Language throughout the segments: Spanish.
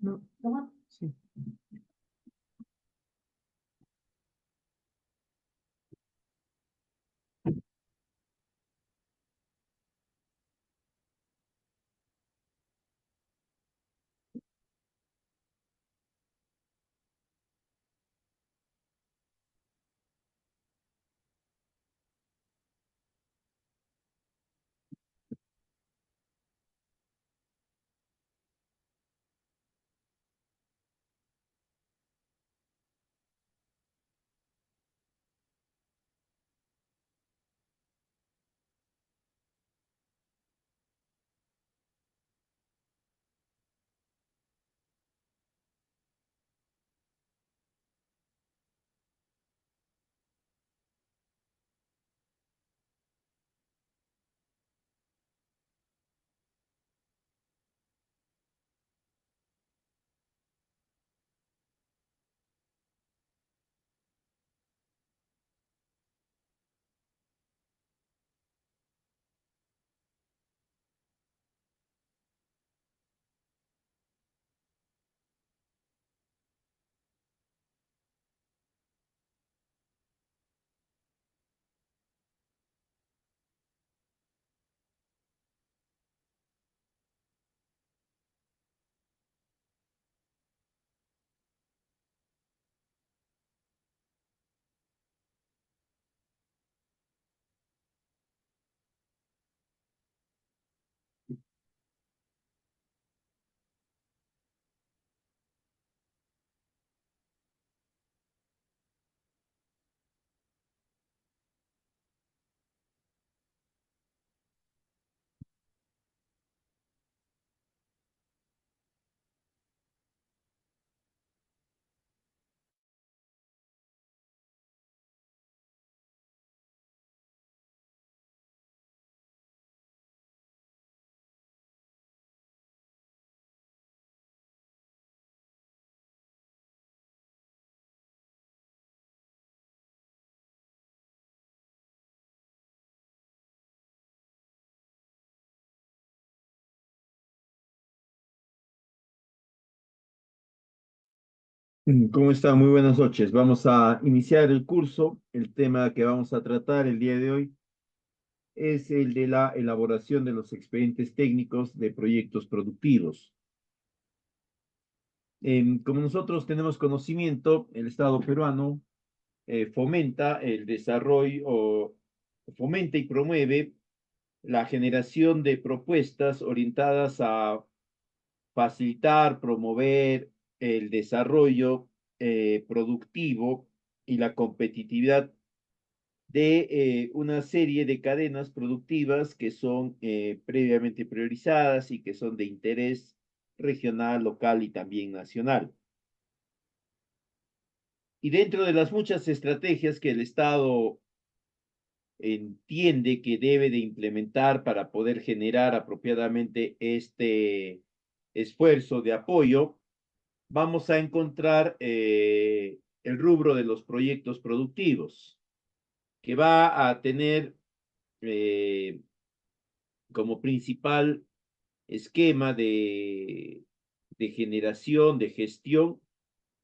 No, no, sí. ¿Cómo está? Muy buenas noches. Vamos a iniciar el curso. El tema que vamos a tratar el día de hoy es el de la elaboración de los expedientes técnicos de proyectos productivos. Como nosotros tenemos conocimiento, el Estado peruano fomenta el desarrollo, o fomenta y promueve la generación de propuestas orientadas a facilitar, promover el desarrollo productivo y la competitividad de una serie de cadenas productivas que son previamente priorizadas y que son de interés regional, local y también nacional. Y dentro de las muchas estrategias que el Estado entiende que debe de implementar para poder generar apropiadamente este esfuerzo de apoyo, vamos a encontrar el rubro de los proyectos productivos, que va a tener eh, como principal esquema de generación, de gestión,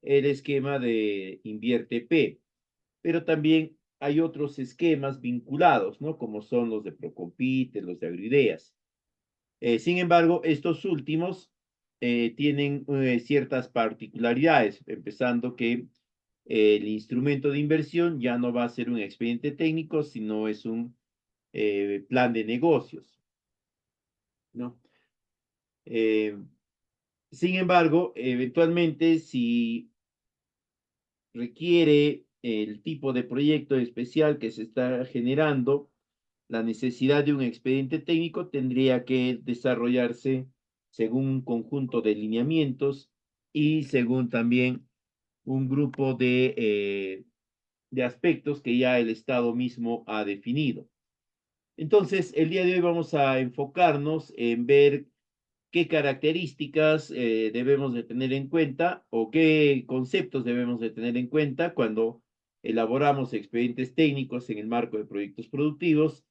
el esquema de Invierte P, pero también hay otros esquemas vinculados, ¿no? Como son los de Procompite, los de Agroideas. Sin embargo, estos últimos tienen ciertas particularidades, empezando que el instrumento de inversión ya no va a ser un expediente técnico, sino es un plan de negocios, ¿no? Eh, Sin embargo, eventualmente, si requiere el tipo de proyecto especial que se está generando, la necesidad de un expediente técnico tendría que desarrollarse según un conjunto de lineamientos y según también un grupo de de aspectos que ya el Estado mismo ha definido. Entonces, el día de hoy vamos a enfocarnos en ver qué características debemos de tener en cuenta o qué conceptos debemos de tener en cuenta cuando elaboramos expedientes técnicos en el marco de proyectos productivos.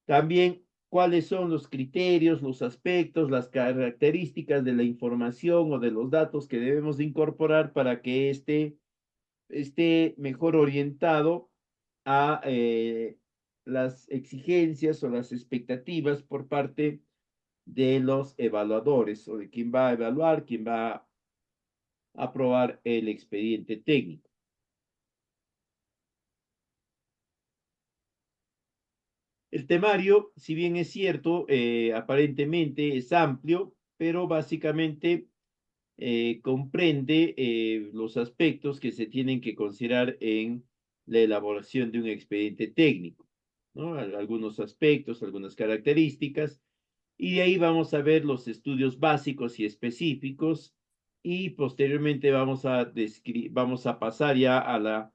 También cuáles son los criterios, los aspectos, las características de la información o de los datos que debemos de incorporar para que esté mejor orientado a las exigencias o las expectativas por parte de los evaluadores o de quien va a evaluar, quien va a aprobar el expediente técnico. El temario, si bien es cierto, aparentemente es amplio, pero básicamente comprende los aspectos que se tienen que considerar en la elaboración de un expediente técnico, ¿no? Algunos aspectos, algunas características, y de ahí vamos a ver los estudios básicos y específicos, y posteriormente vamos a pasar ya a la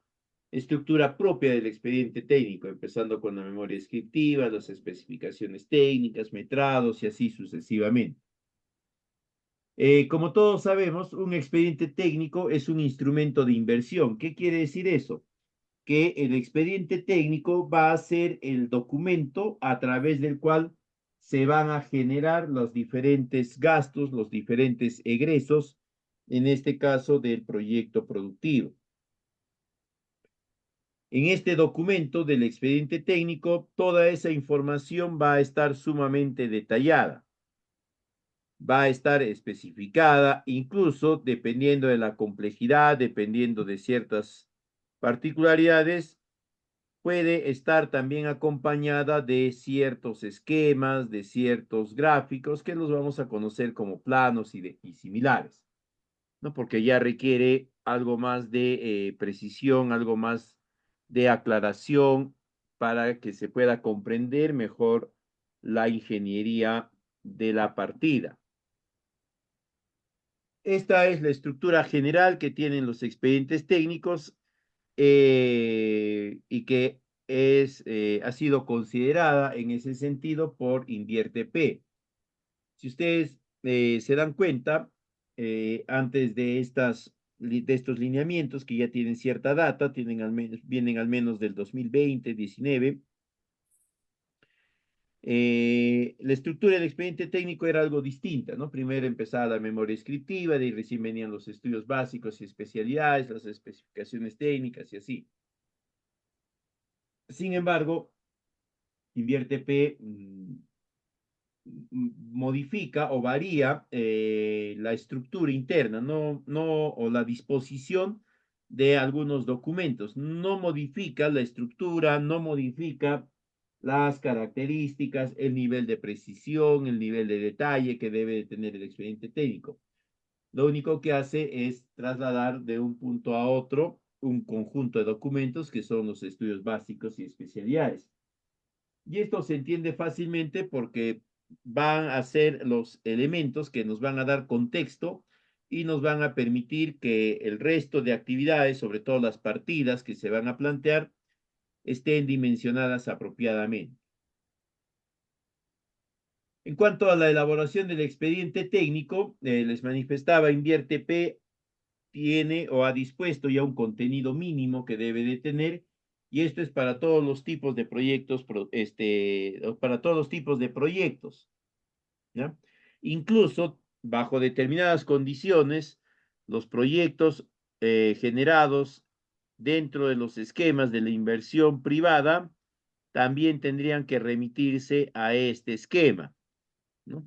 estructura propia del expediente técnico, empezando con la memoria descriptiva, las especificaciones técnicas, metrados y así sucesivamente. Como todos sabemos, un expediente técnico es un instrumento de inversión. ¿Qué quiere decir eso? Que el expediente técnico va a ser el documento a través del cual se van a generar los diferentes gastos, los diferentes egresos, en este caso del proyecto productivo. En este documento del expediente técnico, toda esa información va a estar sumamente detallada, va a estar especificada, incluso dependiendo de la complejidad, dependiendo de ciertas particularidades, puede estar también acompañada de ciertos esquemas, de ciertos gráficos que los vamos a conocer como planos y similares, ¿no? Porque ya requiere algo más de precisión, algo más de aclaración para que se pueda comprender mejor la ingeniería de la partida. Esta es la estructura general que tienen los expedientes técnicos y que ha sido considerada en ese sentido por InvierteP. Si ustedes se dan cuenta, antes de de estos lineamientos que ya tienen cierta data, vienen al menos del 2020, 19, la estructura del expediente técnico era algo distinta, ¿no? Primero empezaba la memoria descriptiva, de ahí recién venían los estudios básicos y especialidades, las especificaciones técnicas y así. Sin embargo, InvierteP modifica o varía la estructura interna, o la disposición de algunos documentos. No modifica la estructura, no modifica las características, el nivel de precisión, el nivel de detalle que debe de tener el expediente técnico. Lo único que hace es trasladar de un punto a otro un conjunto de documentos que son los estudios básicos y especialidades. Y esto se entiende fácilmente porque van a ser los elementos que nos van a dar contexto y nos van a permitir que el resto de actividades, sobre todo las partidas que se van a plantear, estén dimensionadas apropiadamente. En cuanto a la elaboración del expediente técnico, les manifestaba, InvierteP tiene o ha dispuesto ya un contenido mínimo que debe de tener, y esto es para todos los tipos de proyectos, para todos los tipos de proyectos, ¿ya? Incluso bajo determinadas condiciones, los proyectos generados dentro de los esquemas de la inversión privada también tendrían que remitirse a este esquema, ¿no?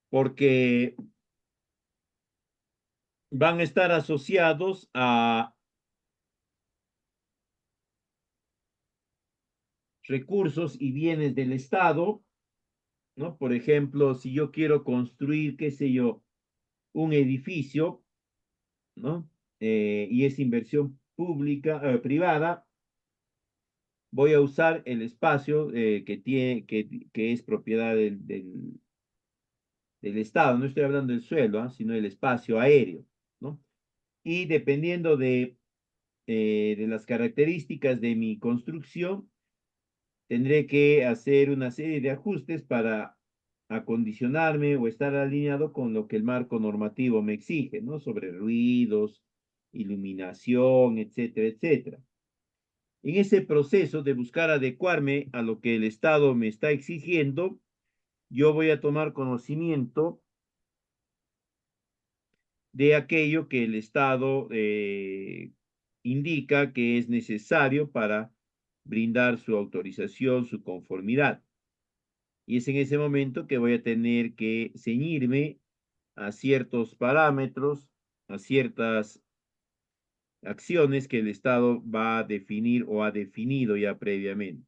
Porque van a estar asociados a recursos y bienes del Estado, ¿no? Por ejemplo, si yo quiero construir, qué sé yo, un edificio, ¿no? Y es inversión pública, privada, voy a usar el espacio que es propiedad del Estado. No estoy hablando del suelo, ¿ah? Sino del espacio aéreo, ¿no? Y dependiendo de de las características de mi construcción, tendré que hacer una serie de ajustes para acondicionarme o estar alineado con lo que el marco normativo me exige, ¿no? Sobre ruidos, iluminación, etcétera, etcétera. En ese proceso de buscar adecuarme a lo que el Estado me está exigiendo, yo voy a tomar conocimiento de aquello que el Estado indica que es necesario para brindar su autorización, su conformidad. Y es en ese momento que voy a tener que ceñirme a ciertos parámetros, a ciertas acciones que el Estado va a definir o ha definido ya previamente.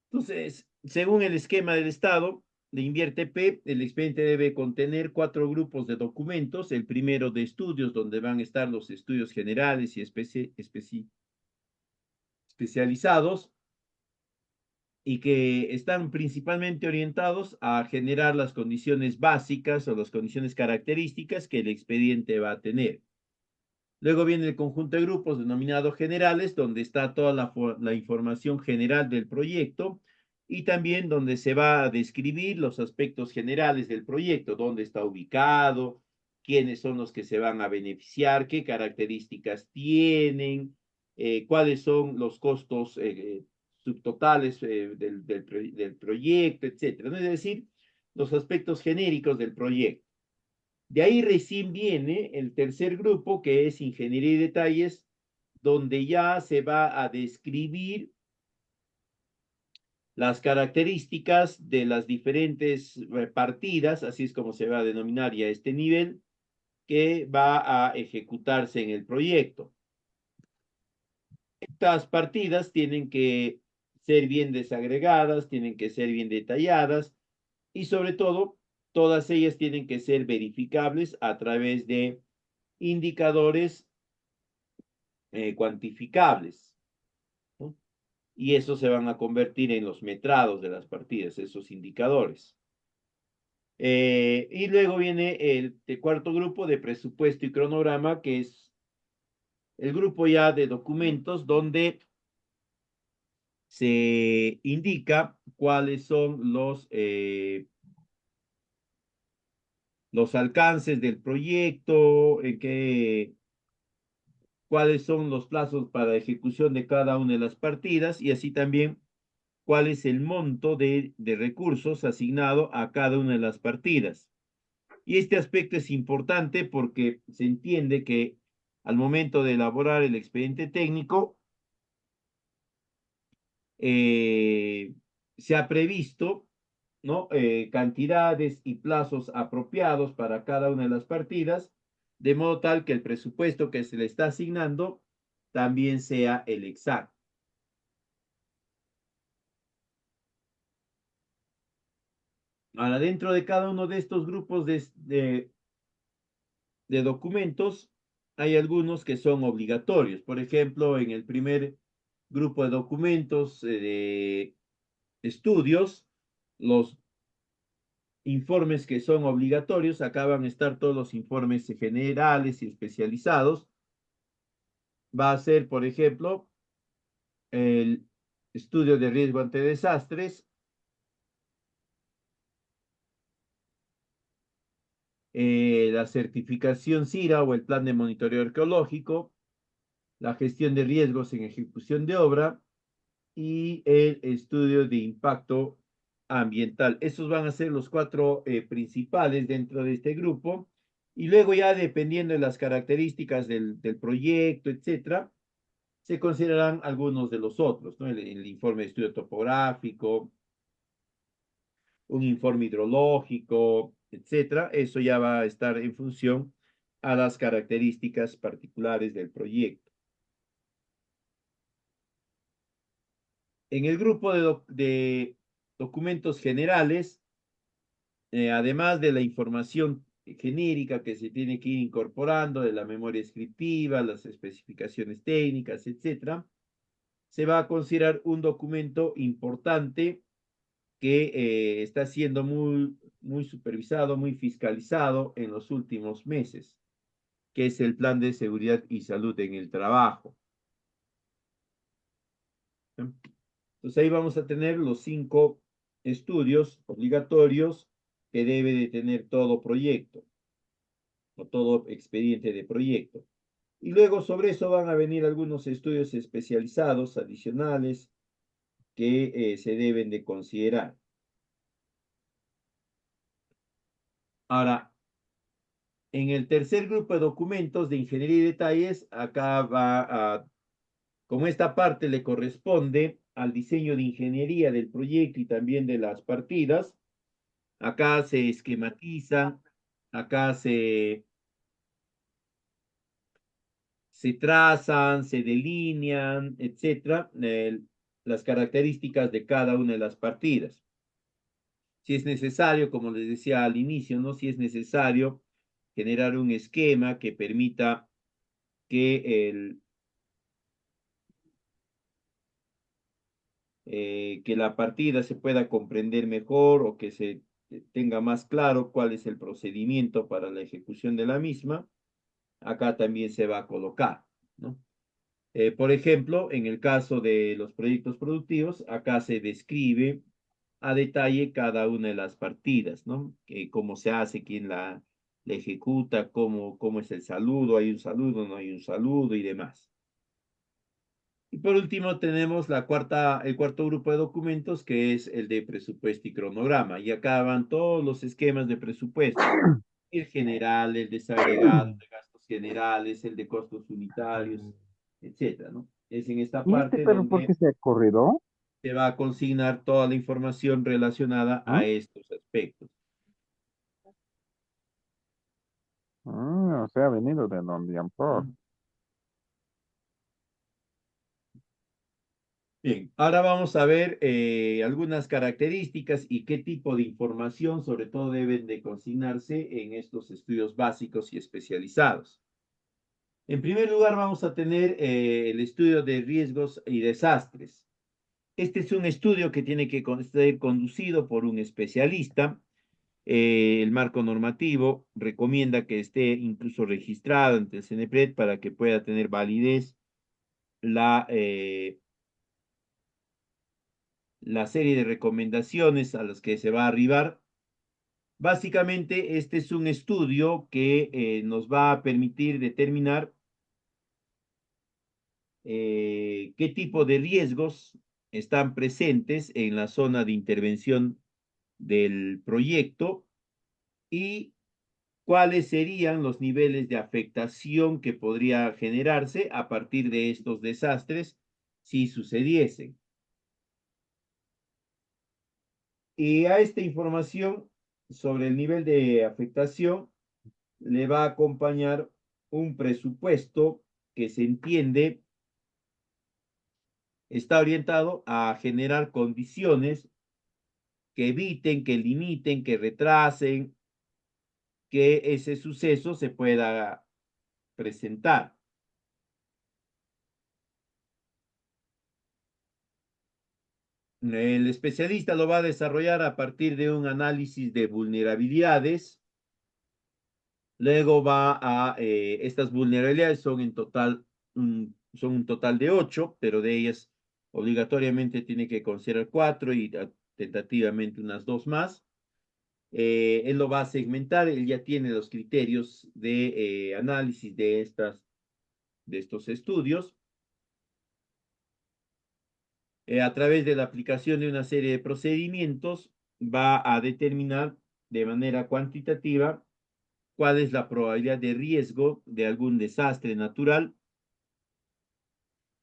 Entonces, según el esquema del Estado de Invierte P, el expediente debe contener 4 grupos de documentos. El primero de estudios, donde van a estar los estudios generales y especializados, y que están principalmente orientados a generar las condiciones básicas o las condiciones características que el expediente va a tener. Luego viene el conjunto de grupos denominado generales, donde está toda la información general del proyecto y también donde se va a describir los aspectos generales del proyecto, dónde está ubicado, quiénes son los que se van a beneficiar, qué características tienen, cuáles son los costos subtotales del proyecto, etcétera. ¿No? Es decir, los aspectos genéricos del proyecto. De ahí recién viene el tercer grupo, que es ingeniería y detalles, donde ya se va a describir las características de las diferentes partidas, así es como se va a denominar ya este nivel, que va a ejecutarse en el proyecto. Estas partidas tienen que ser bien desagregadas, tienen que ser bien detalladas y sobre todo, todas ellas tienen que ser verificables a través de indicadores cuantificables, ¿no? Y esos se van a convertir en los metrados de las partidas, esos indicadores. Y luego viene el cuarto grupo de presupuesto y cronograma, que es el grupo ya de documentos donde se indica cuáles son los alcances del proyecto, cuáles son los plazos para ejecución de cada una de las partidas y así también cuál es el monto de recursos asignado a cada una de las partidas. Y este aspecto es importante porque se entiende que al momento de elaborar el expediente técnico, eh, se ha previsto, ¿no? Cantidades y plazos apropiados para cada una de las partidas, de modo tal que el presupuesto que se le está asignando también sea el exacto. Ahora, dentro de cada uno de estos grupos de documentos, hay algunos que son obligatorios. Por ejemplo, en el primer grupo de documentos de estudios, los informes que son obligatorios, acá van a estar todos los informes generales y especializados. Va a ser, por ejemplo, el estudio de riesgo ante desastres, la certificación CIRA o el plan de monitoreo arqueológico, la gestión de riesgos en ejecución de obra y el estudio de impacto ambiental. Esos van a ser los 4 principales dentro de este grupo. Y luego ya dependiendo de las características del proyecto, etcétera, se considerarán algunos de los otros, ¿no? El informe de estudio topográfico, un informe hidrológico, etcétera. Eso ya va a estar en función a las características particulares del proyecto. En el grupo de documentos generales, además de la información genérica que se tiene que ir incorporando, de la memoria descriptiva, las especificaciones técnicas, etcétera, se va a considerar un documento importante que está siendo muy supervisado, muy fiscalizado en los últimos meses, que es el Plan de Seguridad y Salud en el Trabajo. Entonces ahí vamos a tener los 5 estudios obligatorios que debe de tener todo proyecto o todo expediente de proyecto. Y luego sobre eso van a venir algunos estudios especializados adicionales que se deben de considerar. Ahora, en el tercer grupo de documentos de ingeniería y detalles, acá va a, como esta parte le corresponde al diseño de ingeniería del proyecto y también de las partidas, acá se esquematiza, acá se trazan, se delinean, etcétera, las características de cada una de las partidas. Si es necesario, como les decía al inicio, ¿no? Si es necesario generar un esquema que permita que la partida se pueda comprender mejor o que se tenga más claro cuál es el procedimiento para la ejecución de la misma, acá también se va a colocar, ¿no? Por ejemplo, en el caso de los proyectos productivos, acá se describe a detalle cada una de las partidas, ¿no? Cómo se hace, quién la ejecuta, cómo es el saludo, hay un saludo, no hay un saludo y demás. Y por último tenemos el cuarto grupo de documentos, que es el de presupuesto y cronograma. Y acá van todos los esquemas de presupuesto. El general, el desagregado, el de gastos generales, el de costos unitarios, etcétera, ¿no? Es en esta ¿Y este parte perro por qué donde se corrido? se va a consignar toda la información relacionada a ¿Mm? estos aspectos. O sea, ha venido de Don Por. ¿Mm? Bien, ahora vamos a ver algunas características y qué tipo de información sobre todo deben de consignarse en estos estudios básicos y especializados. En primer lugar, vamos a tener el estudio de riesgos y desastres. Este es un estudio que tiene que ser conducido por un especialista. El marco normativo recomienda que esté incluso registrado ante el CENEPRED para que pueda tener validez la, la serie de recomendaciones a las que se va a arribar. Básicamente, este es un estudio que nos va a permitir determinar qué tipo de riesgos están presentes en la zona de intervención del proyecto y cuáles serían los niveles de afectación que podría generarse a partir de estos desastres si sucediesen. Y a esta información sobre el nivel de afectación le va a acompañar un presupuesto que se entiende está orientado a generar condiciones que eviten, que limiten, que retrasen que ese suceso se pueda presentar. El especialista lo va a desarrollar a partir de un análisis de vulnerabilidades. Luego estas vulnerabilidades son en total, son un total de 8, pero de ellas obligatoriamente tiene que considerar 4 y tentativamente unas 2 más. Él lo va a segmentar, él ya tiene los criterios de análisis de estos estudios. A través de la aplicación de una serie de procedimientos, va a determinar de manera cuantitativa cuál es la probabilidad de riesgo de algún desastre natural,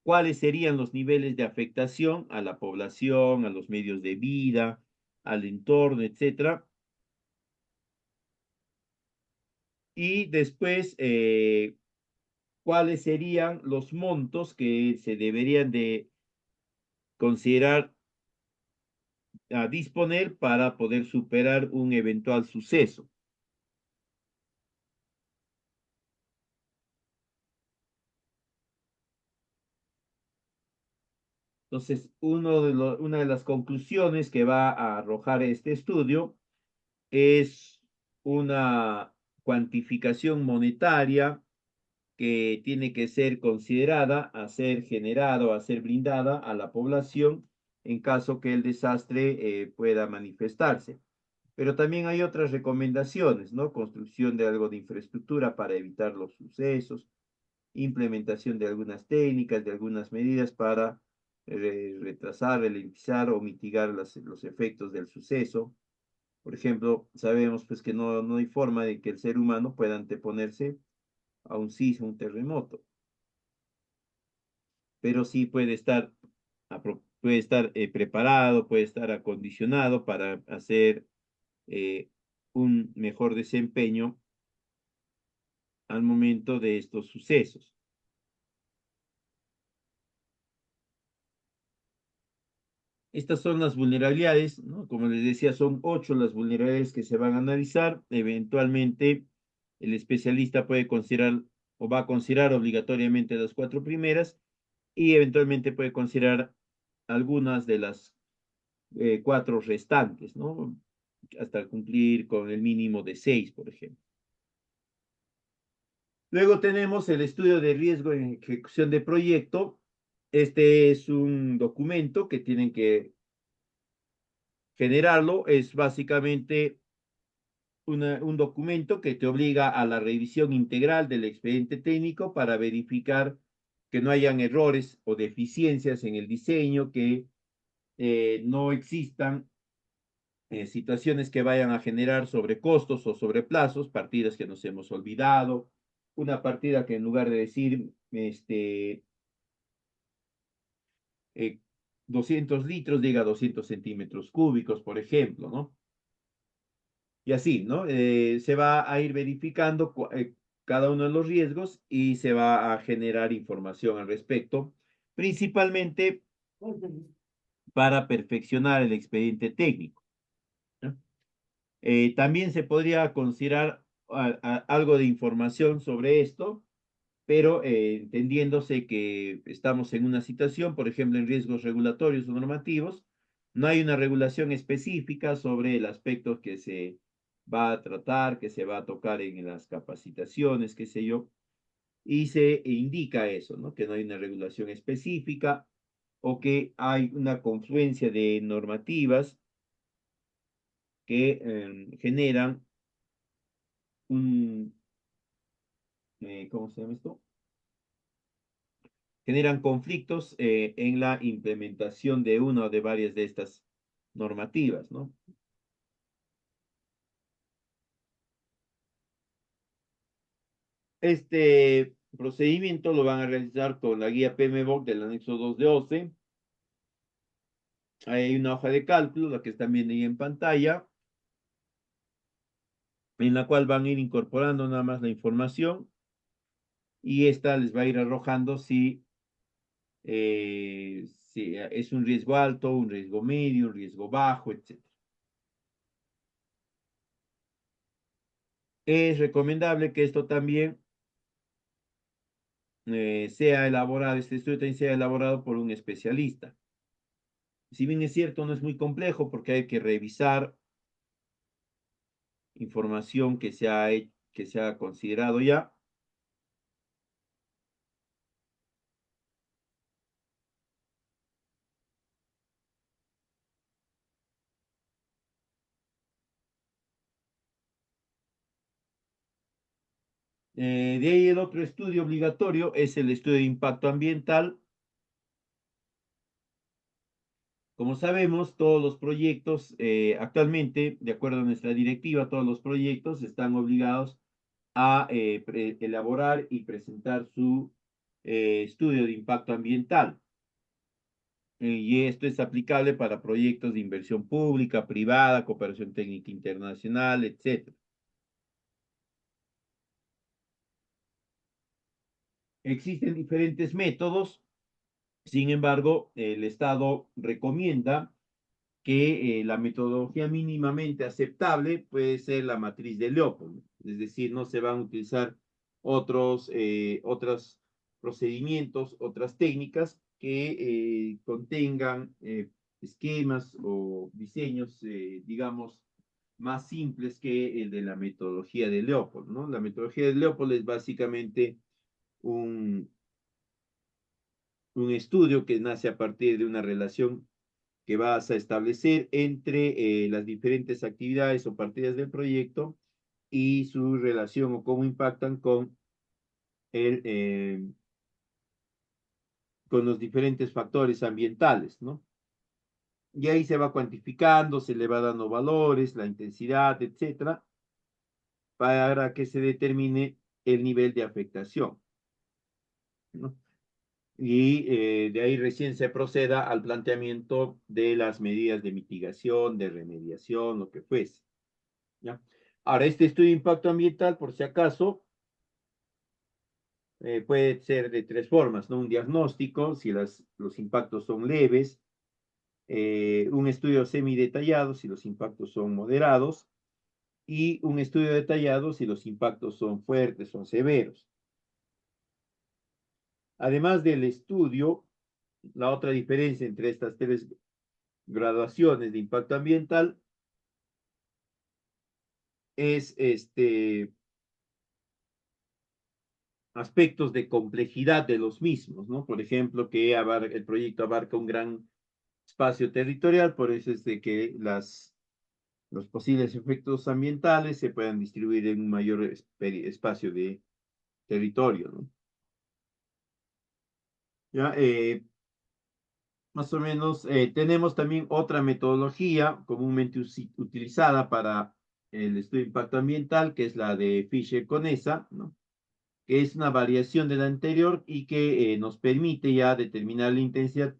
cuáles serían los niveles de afectación a la población, a los medios de vida, al entorno, etcétera. Y después, cuáles serían los montos que se deberían de considerar a disponer para poder superar un eventual suceso. Entonces, una de las conclusiones que va a arrojar este estudio es una cuantificación monetaria que tiene que ser considerada a ser generada o a ser brindada a la población en caso que el desastre pueda manifestarse. Pero también hay otras recomendaciones, ¿no? Construcción de algo de infraestructura para evitar los sucesos, implementación de algunas técnicas, de algunas medidas para retrasar, ralentizar o mitigar los efectos del suceso. Por ejemplo, sabemos pues que no hay forma de que el ser humano pueda anteponerse a un sismo, un terremoto, pero sí puede estar preparado, puede estar acondicionado para hacer eh, un mejor desempeño al momento de estos sucesos. Estas son las vulnerabilidades, ¿no? Como les decía, son 8 las vulnerabilidades que se van a analizar. Eventualmente, el especialista puede considerar o va a considerar obligatoriamente las 4 primeras y eventualmente puede considerar algunas de las 4 restantes, ¿no? Hasta cumplir con el mínimo de 6, por ejemplo. Luego tenemos el estudio de riesgo en ejecución de proyecto. Este es un documento que tienen que generarlo. Es básicamente un documento que te obliga a la revisión integral del expediente técnico para verificar que no hayan errores o deficiencias en el diseño, que no existan situaciones que vayan a generar sobrecostos o sobreplazos, partidas que nos hemos olvidado, una partida que en lugar de decir 200 litros diga 200 centímetros cúbicos, por ejemplo, ¿no? Y así, ¿no? Se va a ir verificando cada uno de los riesgos y se va a generar información al respecto, principalmente para perfeccionar el expediente técnico, ¿no? También se podría considerar algo de información sobre esto, pero entendiéndose que estamos en una situación, por ejemplo, en riesgos regulatorios o normativos, no hay una regulación específica sobre el aspecto que se va a tratar, que se va a tocar en las capacitaciones, qué sé yo, y se indica eso, ¿no? Que no hay una regulación específica o que hay una confluencia de normativas que generan un, ¿cómo se llama esto? Generan conflictos en la implementación de una o de varias de estas normativas, ¿no? Este procedimiento lo van a realizar con la guía PMBOK del anexo 2 de OCE. Hay una hoja de cálculo, la que están viendo ahí en pantalla, en la cual van a ir incorporando nada más la información y esta les va a ir arrojando si es un riesgo alto, un riesgo medio, un riesgo bajo, etc. Es recomendable que esto también sea elaborado, este estudio también sea elaborado por un especialista. Si bien es cierto, no es muy complejo porque hay que revisar información que se ha considerado ya. De ahí el otro estudio obligatorio es el estudio de impacto ambiental. Como sabemos, todos los proyectos, actualmente, de acuerdo a nuestra directiva, todos los proyectos están obligados a elaborar y presentar su estudio de impacto ambiental. Y esto es aplicable para proyectos de inversión pública, privada, cooperación técnica internacional, etc. Existen diferentes métodos, sin embargo, el Estado recomienda que la metodología mínimamente aceptable puede ser la matriz de Leopold, es decir, no se van a utilizar otros procedimientos, otras técnicas que contengan esquemas o diseños, digamos, más simples que el de la metodología de Leopold, ¿no? La metodología de Leopold es básicamente un estudio que nace a partir de una relación que vas a establecer entre las diferentes actividades o partidas del proyecto y su relación o cómo impactan el, eh, con los diferentes factores ambientales, ¿no? Y ahí se va cuantificando, se le va dando valores, la intensidad, etcétera, para que se determine el nivel de afectación, ¿no? Y de ahí recién se proceda al planteamiento de las medidas de mitigación, de remediación, lo que fuese, ¿ya? Ahora, este estudio de impacto ambiental, por si acaso, puede ser de tres formas, ¿no? Un diagnóstico, si los impactos son leves, un estudio semidetallado, si los impactos son moderados, y un estudio detallado si los impactos son fuertes o severos. Además del estudio, la otra diferencia entre estas tres graduaciones de impacto ambiental es aspectos de complejidad de los mismos, ¿no? Por ejemplo, que el proyecto abarca un gran espacio territorial, por eso es de que los posibles efectos ambientales se puedan distribuir en un mayor espacio de territorio, ¿no? Ya, más o menos, tenemos también otra metodología comúnmente utilizada para el estudio de impacto ambiental, que es la de Fisher-Conesa, ¿no? Que es una variación de la anterior y que nos permite ya determinar la intensidad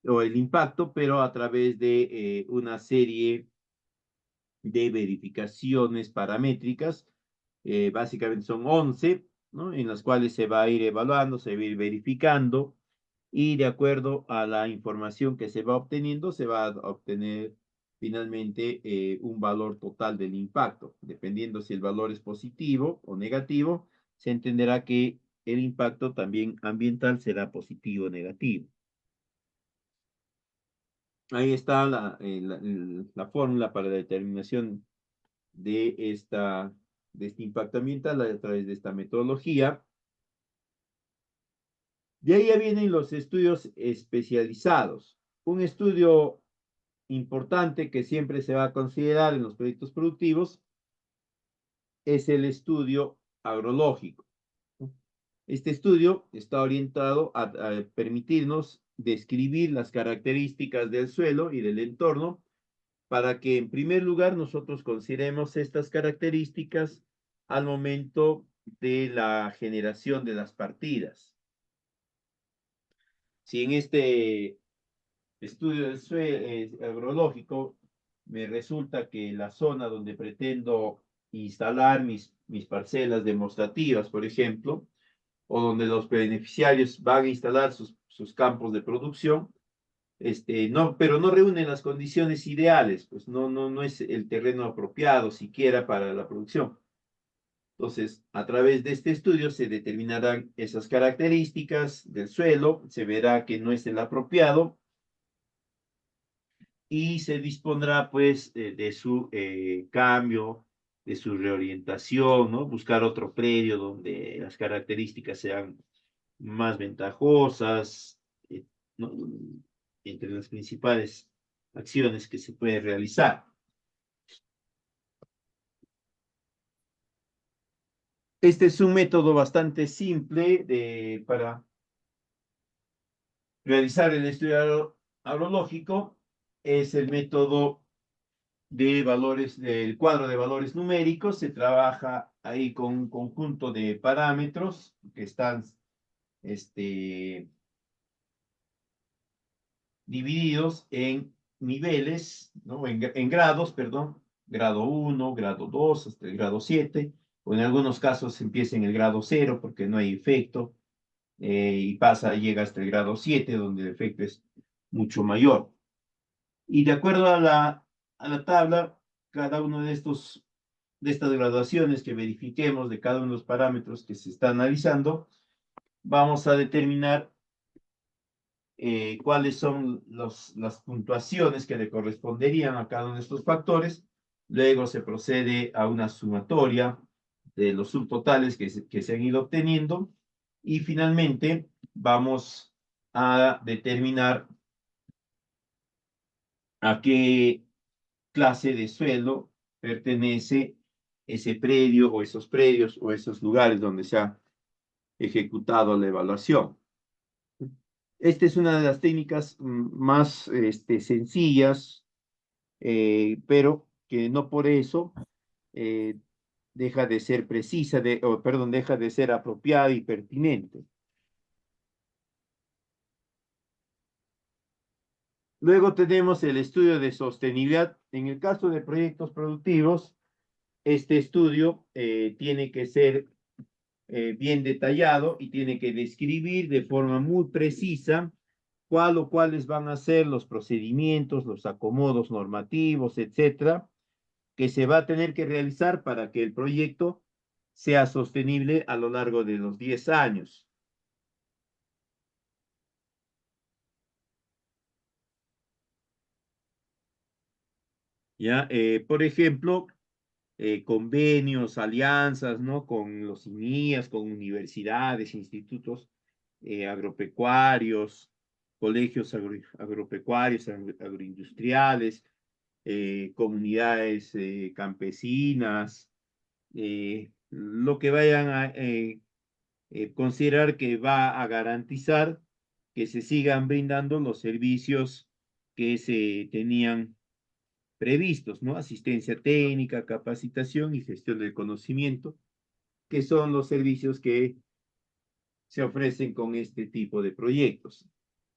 o el impacto, pero a través de una serie de verificaciones paramétricas, básicamente son 11, ¿no? En las cuales se va a ir evaluando, se va a ir verificando y de acuerdo a la información que se va obteniendo, se va a obtener finalmente un valor total del impacto. Dependiendo si el valor es positivo o negativo, se entenderá que el impacto también ambiental será positivo o negativo. Ahí está la fórmula para la determinación de, de este impacto ambiental a través de esta metodología. De ahí ya vienen los estudios especializados. Un estudio importante que siempre se va a considerar en los proyectos productivos es el estudio agrológico. Este estudio está orientado a permitirnos describir las características del suelo y del entorno para que en primer lugar nosotros consideremos estas características al momento de la generación de las partidas. Si en este estudio del suelo agrológico me resulta que la zona donde pretendo instalar mis parcelas demostrativas, por ejemplo, o donde los beneficiarios van a instalar sus campos de producción, no, pero no reúnen las condiciones ideales, pues no es el terreno apropiado siquiera para la producción. Entonces, a través de este estudio se determinarán esas características del suelo, se verá que no es el apropiado y se dispondrá pues de su cambio, de su reorientación, ¿no? Buscar otro predio donde las características sean más ventajosas, ¿no? Entre las principales acciones que se puede realizar. Este es un método bastante simple para realizar el estudio agrológico. Es el método de valores, del cuadro de valores numéricos. Se trabaja ahí con un conjunto de parámetros que están divididos en niveles, ¿no? En grados, perdón, grado 1, grado 2, hasta el grado 7, o en algunos casos empieza en el grado 0 porque no hay efecto, y llega hasta el grado 7 donde el efecto es mucho mayor. Y de acuerdo a la tabla, cada uno de estas graduaciones que verifiquemos de cada uno de los parámetros que se está analizando, vamos a determinar cuáles son las puntuaciones que le corresponderían a cada uno de estos factores. Luego se procede a una sumatoria de los subtotales que se han ido obteniendo Y finalmente vamos a determinar a qué clase de suelo pertenece ese predio o esos predios o esos lugares donde se ha ejecutado la evaluación. Esta es una de las técnicas más sencillas, pero que no por eso eh, deja de ser precisa, perdón, deja de ser apropiada y pertinente. Luego tenemos el estudio de sostenibilidad. En el caso de proyectos productivos, este estudio tiene que ser bien detallado y tiene que describir de forma muy precisa cuál o cuáles van a ser los procedimientos, los acomodos normativos, etcétera, que se va a tener que realizar para que el proyecto sea sostenible a lo largo de los 10 años. ¿Ya? Por ejemplo, convenios, alianzas, ¿no? Con los INIAS, con universidades, institutos agropecuarios, colegios agropecuarios, agroindustriales, comunidades campesinas, lo que vayan a considerar que va a garantizar que se sigan brindando los servicios que se tenían previstos, ¿no? Asistencia técnica, capacitación y gestión del conocimiento, que son los servicios que se ofrecen con este tipo de proyectos.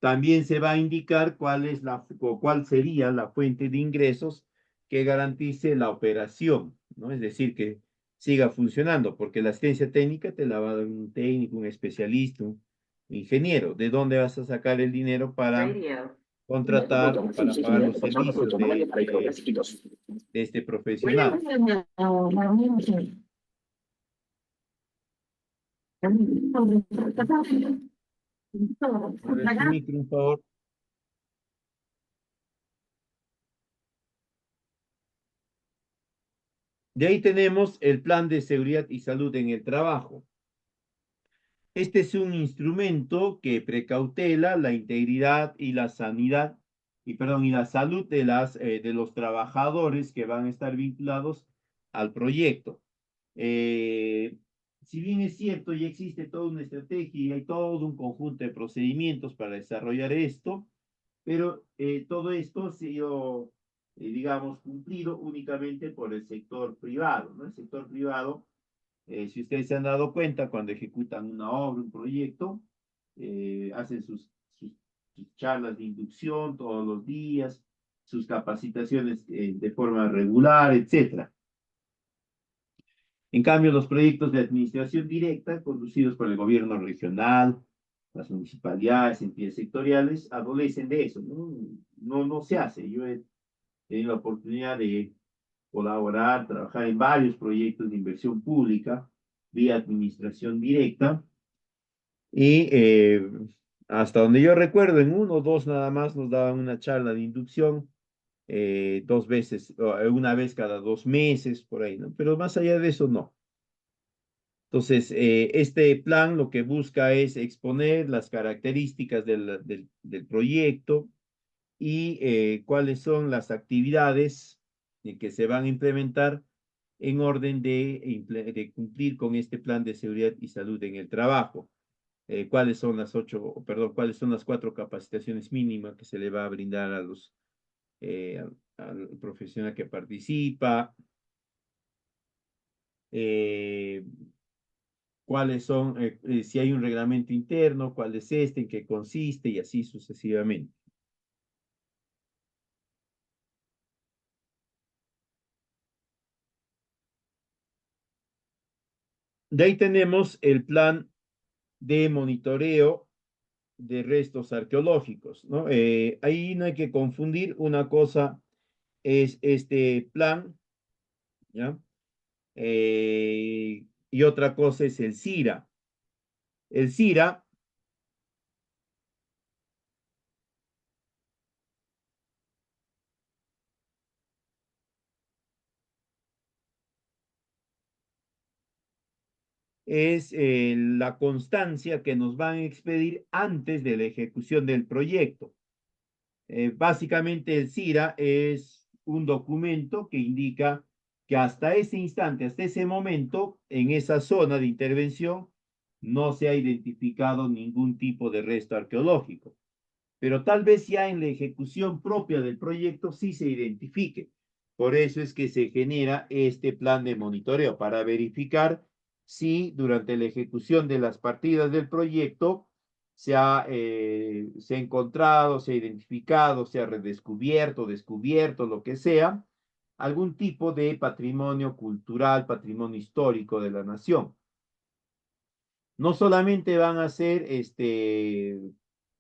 También se va a indicar cuál sería la fuente de ingresos que garantice la operación, ¿no? Es decir, que siga funcionando, porque la asistencia técnica te la va a dar un técnico, un especialista, un ingeniero. ¿De dónde vas a sacar el dinero para contratar, para pagar los servicios de este profesional? Abre su micro, por favor. De ahí tenemos el plan de seguridad y salud en el trabajo. Este es un instrumento que precautela la integridad y la sanidad, y la salud de los trabajadores que van a estar vinculados al proyecto. Eh, si bien es cierto, ya existe toda una estrategia y hay todo un conjunto de procedimientos para desarrollar esto, pero todo esto ha sido, digamos, cumplido únicamente por el sector privado, ¿no? El sector privado, si ustedes se han dado cuenta, cuando ejecutan una obra, un proyecto, hacen sus charlas de inducción todos los días, sus capacitaciones de forma regular, etcétera. En cambio, los proyectos de administración directa, conducidos por el gobierno regional, las municipalidades, entidades sectoriales, adolecen de eso, ¿no? No se hace. Yo he tenido la oportunidad de colaborar, trabajar en varios proyectos de inversión pública vía administración directa y hasta donde yo recuerdo, en uno o dos nada más nos daban una charla de inducción, dos veces, una vez cada 2 meses, por ahí, ¿no? Pero más allá de eso, no. Entonces, este plan lo que busca es exponer las características del proyecto y cuáles son las actividades que se van a implementar en orden de cumplir con este plan de seguridad y salud en el trabajo. Cuáles son cuáles son las 4 capacitaciones mínimas que se le va a brindar al profesional que participa, eh, cuáles son, si hay un reglamento interno, cuál es este, en qué consiste y así sucesivamente. De ahí tenemos el plan de monitoreo de restos arqueológicos, ¿no? Ahí no hay que confundir, una cosa es este plan, ¿ya? Y otra cosa es el CIRA. El CIRA es la constancia que nos van a expedir antes de la ejecución del proyecto. Básicamente el CIRA es un documento que indica que hasta ese instante, hasta ese momento, en esa zona de intervención, no se ha identificado ningún tipo de resto arqueológico. Pero tal vez ya en la ejecución propia del proyecto sí se identifique. Por eso es que se genera este plan de monitoreo para verificar si durante la ejecución de las partidas del proyecto se ha encontrado, se ha identificado, se ha redescubierto, descubierto, lo que sea, algún tipo de patrimonio cultural, patrimonio histórico de la nación. No solamente van a ser,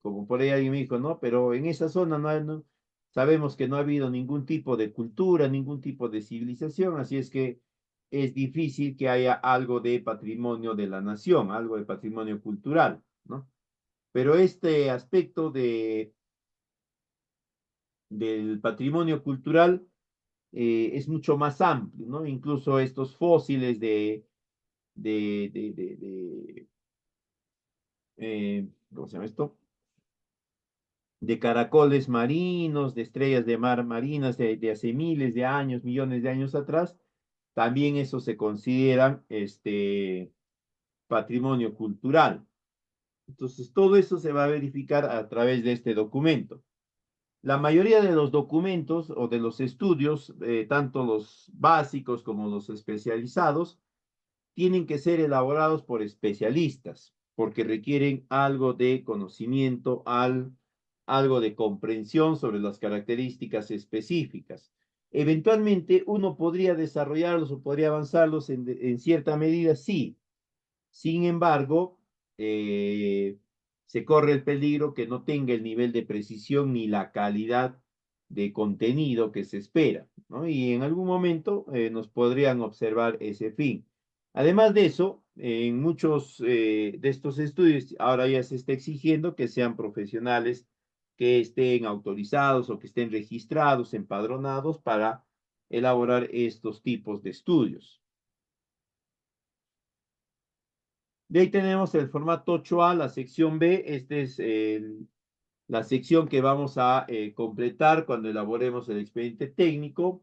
como por ahí alguien me dijo, ¿no? Pero en esa zona sabemos que no ha habido ningún tipo de cultura, ningún tipo de civilización, así es que es difícil que haya algo de patrimonio de la nación, algo de patrimonio cultural, ¿no? Pero este aspecto del patrimonio cultural es mucho más amplio, ¿no? Incluso estos fósiles de, de, de, de ¿cómo se llama esto? De caracoles marinos, de estrellas de mar marinas de hace miles de años, millones de años atrás, también eso se considera patrimonio cultural. Entonces, todo eso se va a verificar a través de este documento. La mayoría de los documentos o de los estudios, tanto los básicos como los especializados, tienen que ser elaborados por especialistas, porque requieren algo de conocimiento, algo de comprensión sobre las características específicas. Eventualmente uno podría desarrollarlos o podría avanzarlos en cierta medida, sí. Sin embargo, eh, se corre el peligro que no tenga el nivel de precisión ni la calidad de contenido que se espera, ¿no? Y en algún momento nos podrían observar ese fin. Además de eso, en muchos de estos estudios ahora ya se está exigiendo que sean profesionales que estén autorizados o que estén registrados, empadronados para elaborar estos tipos de estudios. De ahí tenemos el formato 8A, la sección B. Esta es la sección que vamos a completar cuando elaboremos el expediente técnico.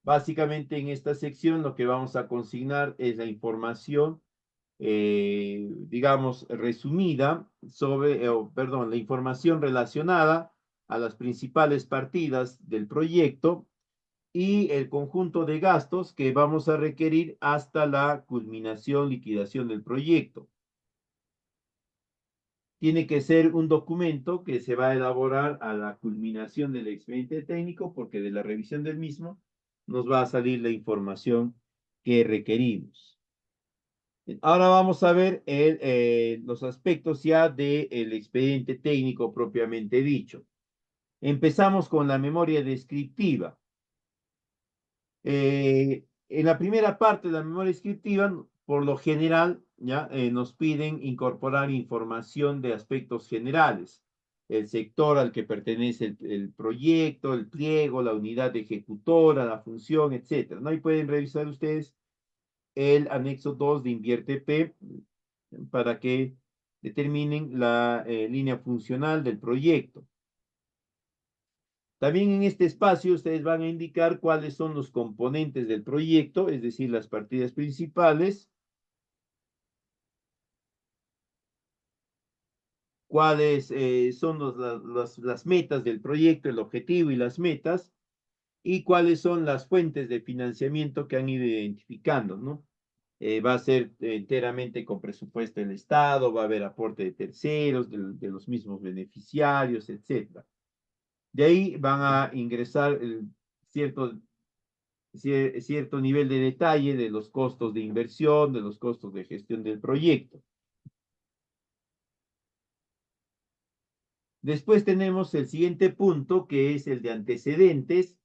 Básicamente en esta sección lo que vamos a consignar es la información, digamos, resumida sobre, perdón, la información relacionada a las principales partidas del proyecto y el conjunto de gastos que vamos a requerir hasta la culminación, liquidación del proyecto. Tiene que ser un documento que se va a elaborar a la culminación del expediente técnico, porque de la revisión del mismo nos va a salir la información que requerimos. Ahora vamos a ver los aspectos ya del expediente técnico propiamente dicho. Empezamos con la memoria descriptiva. En la primera parte de la memoria descriptiva, por lo general, ya nos piden incorporar información de aspectos generales, el sector al que pertenece el proyecto, el pliego, la unidad ejecutora, la función, etcétera, ¿no? Y pueden revisar ustedes el anexo 2 de Invierte P para que determinen la línea funcional del proyecto. También en este espacio ustedes van a indicar cuáles son los componentes del proyecto, es decir, las partidas principales, cuáles son las metas del proyecto, el objetivo y las metas, y cuáles son las fuentes de financiamiento que han ido identificando, ¿no? Va a ser enteramente con presupuesto del Estado, va a haber aporte de terceros, de los mismos beneficiarios, etcétera. De ahí van a ingresar cierto cierto nivel de detalle de los costos de inversión, de los costos de gestión del proyecto. Después tenemos el siguiente punto, que es el de antecedentes.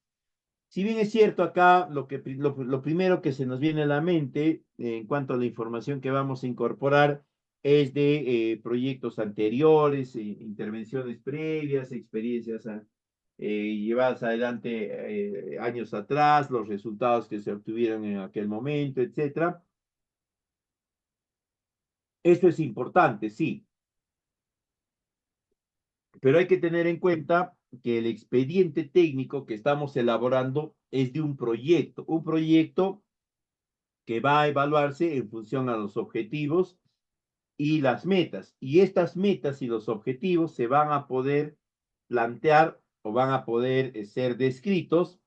Si bien es cierto acá, lo primero que se nos viene a la mente en cuanto a la información que vamos a incorporar es de proyectos anteriores, intervenciones previas, experiencias llevadas adelante años atrás, los resultados que se obtuvieron en aquel momento, etcétera. Esto es importante, sí, pero hay que tener en cuenta que el expediente técnico que estamos elaborando es de un proyecto que va a evaluarse en función a los objetivos y las metas. Y estas metas y los objetivos se van a poder plantear o van a poder ser descritos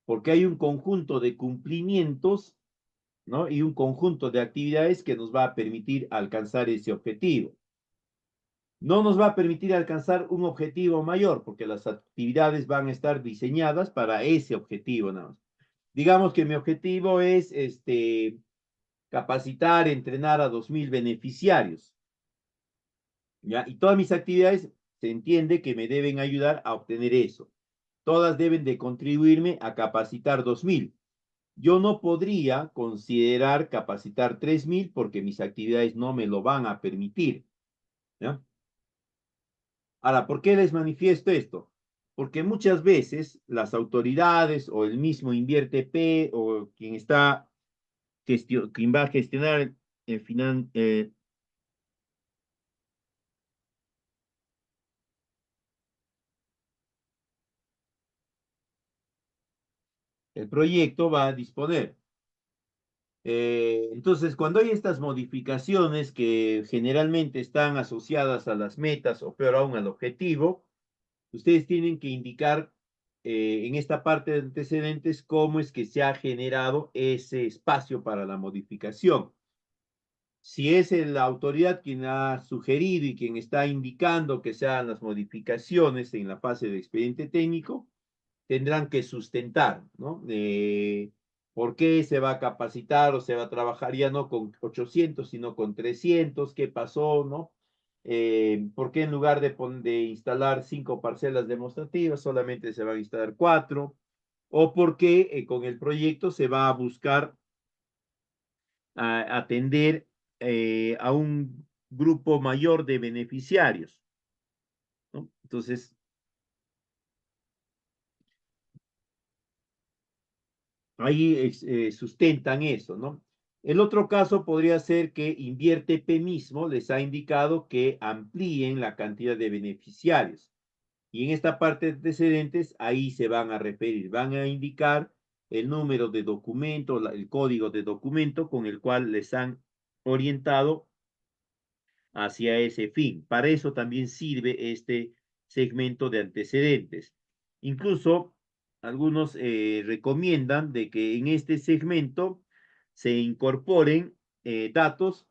porque hay un conjunto de cumplimientos, ¿no? Y un conjunto de actividades que nos va a permitir alcanzar ese objetivo. No nos va a permitir alcanzar un objetivo mayor porque las actividades van a estar diseñadas para ese objetivo, ¿no? Digamos que mi objetivo es capacitar, entrenar a 2.000 beneficiarios, ¿ya? Y todas mis actividades se entiende que me deben ayudar a obtener eso. Todas deben de contribuirme a capacitar 2.000. Yo no podría considerar capacitar 3.000 porque mis actividades no me lo van a permitir, ¿ya? Ahora, ¿por qué les manifiesto esto? Porque muchas veces las autoridades o el mismo Invierte P o quien está quien va a gestionar el, el proyecto va a disponer. Entonces, cuando hay estas modificaciones que generalmente están asociadas a las metas o peor aún al objetivo, ustedes tienen que indicar en esta parte de antecedentes cómo es que se ha generado ese espacio para la modificación. Si es la autoridad quien ha sugerido y quien está indicando que se hagan las modificaciones en la fase de expediente técnico, tendrán que sustentar, ¿no? ¿Por qué se va a capacitar o se va a trabajar ya no con 800, sino con 300? ¿Qué pasó, no? ¿Por qué en lugar de instalar 5 parcelas demostrativas solamente se van a instalar 4? ¿O por qué con el proyecto se va a buscar atender a un grupo mayor de beneficiarios, ¿no? Entonces, ahí sustentan eso, ¿no? El otro caso podría ser que Invierte P mismo les ha indicado que amplíen la cantidad de beneficiarios. Y en esta parte de antecedentes, ahí se van a referir, van a indicar el número de documento, el código de documento con el cual les han orientado hacia ese fin. Para eso también sirve este segmento de antecedentes. Incluso algunos recomiendan de que en este segmento se incorporen datos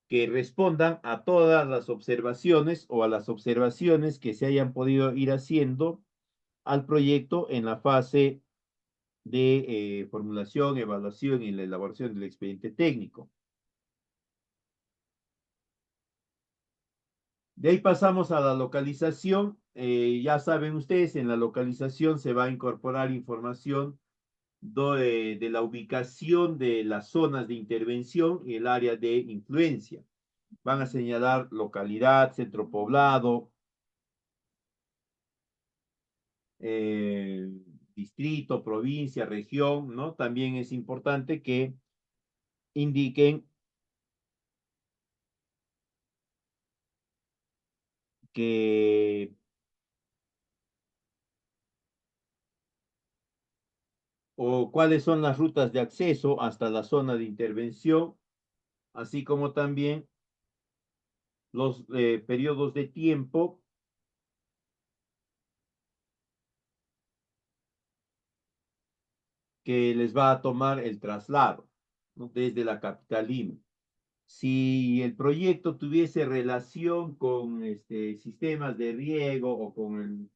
que respondan a todas las observaciones o a las observaciones que se hayan podido ir haciendo al proyecto en la fase de formulación, evaluación y la elaboración del expediente técnico. De ahí pasamos a la localización. Ya saben ustedes, en la localización se va a incorporar información de la ubicación de las zonas de intervención y el área de influencia. Van a señalar localidad, centro poblado, eh, distrito, provincia, región, ¿no? También es importante que indiquen que o cuáles son las rutas de acceso hasta la zona de intervención, así como también los periodos de tiempo que les va a tomar el traslado, ¿no? Desde la capital Lima. Si el proyecto tuviese relación con sistemas de riego o con el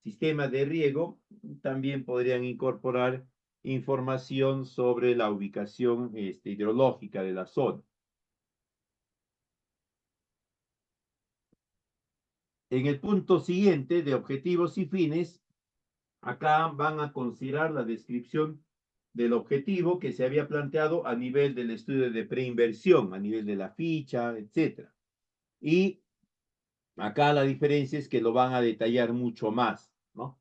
sistema de riego, también podrían incorporar información sobre la ubicación hidrológica de la zona. En el punto siguiente de objetivos y fines, acá van a considerar la descripción del objetivo que se había planteado a nivel del estudio de preinversión, a nivel de la ficha, etcétera. Y acá la diferencia es que lo van a detallar mucho más, ¿no?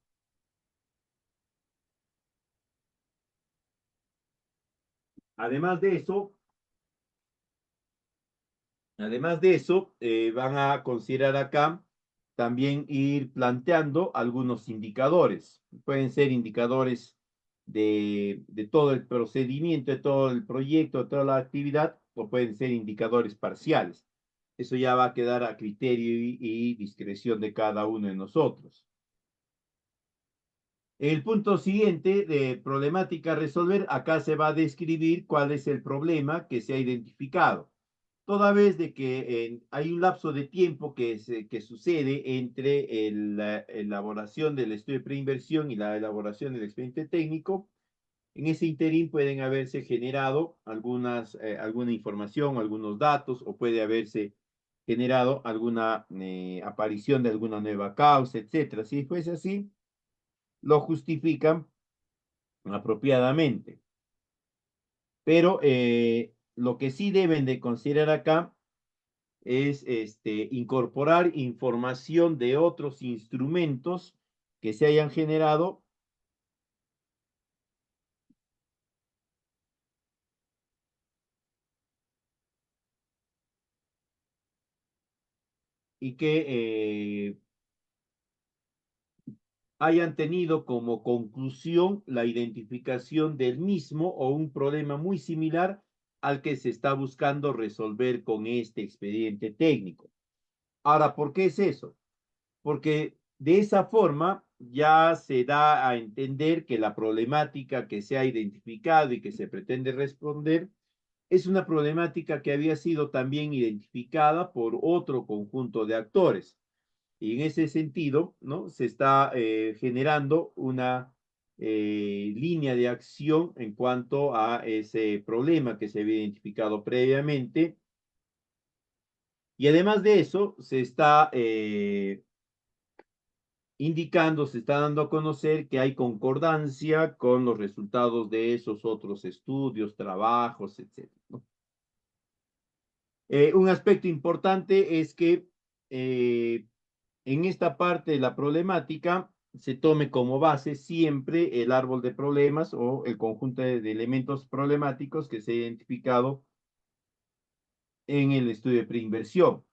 Además de eso, Además de eso, van a considerar acá también ir planteando algunos indicadores. Pueden ser indicadores de todo el procedimiento, de todo el proyecto, de toda la actividad, o pueden ser indicadores parciales. Eso ya va a quedar a criterio y discreción de cada uno de nosotros. El punto siguiente de problemática a resolver, acá se va a describir cuál es el problema que se ha identificado. Toda vez de que hay un lapso de tiempo que sucede entre la elaboración del estudio de preinversión y la elaboración del expediente técnico, en ese interín pueden haberse generado alguna información, algunos datos, o puede haberse generado alguna aparición de alguna nueva causa, etcétera. Si fuese así, lo justifican apropiadamente. Pero lo que sí deben de considerar acá es incorporar información de otros instrumentos que se hayan generado y que hayan tenido como conclusión la identificación del mismo o un problema muy similar al que se está buscando resolver con este expediente técnico. Ahora, ¿por qué es eso? Porque de esa forma ya se da a entender que la problemática que se ha identificado y que se pretende responder es una problemática que había sido también identificada por otro conjunto de actores. Y en ese sentido, ¿no? Se está generando una línea de acción en cuanto a ese problema que se había identificado previamente. Y además de eso, se está indicando, se está dando a conocer que hay concordancia con los resultados de esos otros estudios, trabajos, etcétera, ¿no? Un aspecto importante es que en esta parte de la problemática se tome como base siempre el árbol de problemas o el conjunto de elementos problemáticos que se ha identificado en el estudio de preinversión.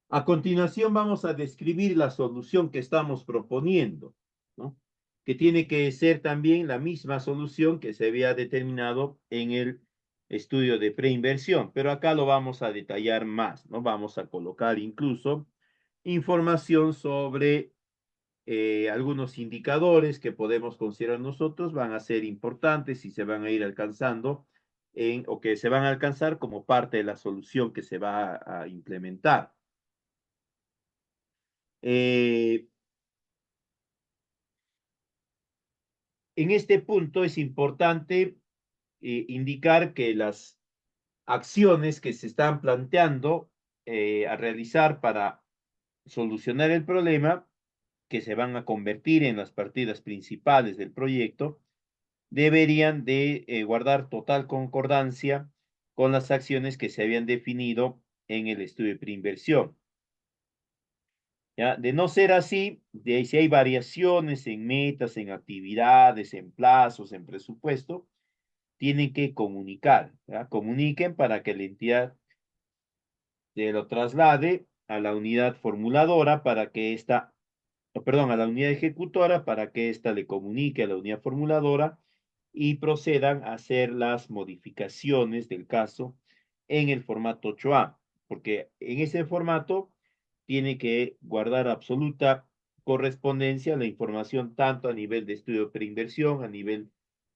A continuación vamos a describir la solución que estamos proponiendo, ¿no? Que tiene que ser también la misma solución que se había determinado en el estudio de preinversión, pero acá lo vamos a detallar más, ¿no? Vamos a colocar incluso información sobre algunos indicadores que podemos considerar nosotros van a ser importantes y se van a ir alcanzando o que se van a alcanzar como parte de la solución que se va a implementar. Eh, en este punto es importante indicar que las acciones que se están planteando a realizar para solucionar el problema, que se van a convertir en las partidas principales del proyecto, deberían de guardar total concordancia con las acciones que se habían definido en el estudio de preinversión. ¿Ya? De no ser así, si hay variaciones en metas, en actividades, en plazos, en presupuesto, tienen que comunicar, ¿ya? Comuniquen para que la entidad se lo traslade a la unidad formuladora para que esta, perdón, a la unidad ejecutora para que ésta le comunique a la unidad formuladora y procedan a hacer las modificaciones del caso en el formato 8A, porque en ese formato tiene que guardar absoluta correspondencia la información tanto a nivel de estudio de preinversión, a nivel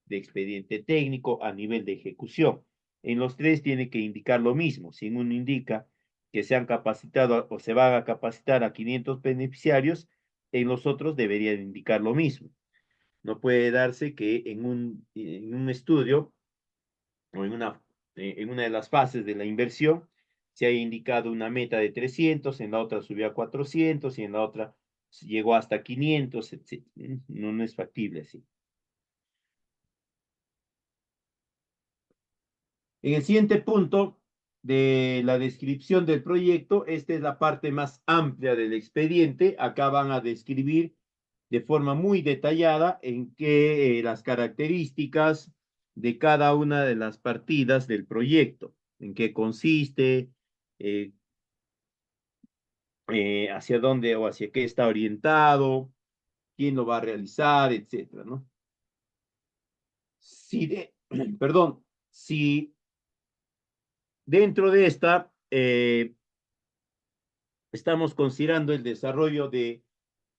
de expediente técnico, a nivel de ejecución. En los tres tiene que indicar lo mismo. Si en uno indica que se han capacitado o se van a capacitar a 500 beneficiarios, en los otros debería indicar lo mismo. No puede darse que en un estudio o en una de las fases de la inversión se haya indicado una meta de 300, en la otra subió a 400 y en la otra llegó hasta 500, etc. No, no es factible así. En el siguiente punto de la descripción del proyecto, esta es la parte más amplia del expediente. Acá van a describir de forma muy detallada en qué las características de cada una de las partidas del proyecto. en qué consiste, hacia dónde o hacia qué está orientado, quién lo va a realizar, etcétera, ¿no? Si perdón, si dentro de esta estamos considerando el desarrollo de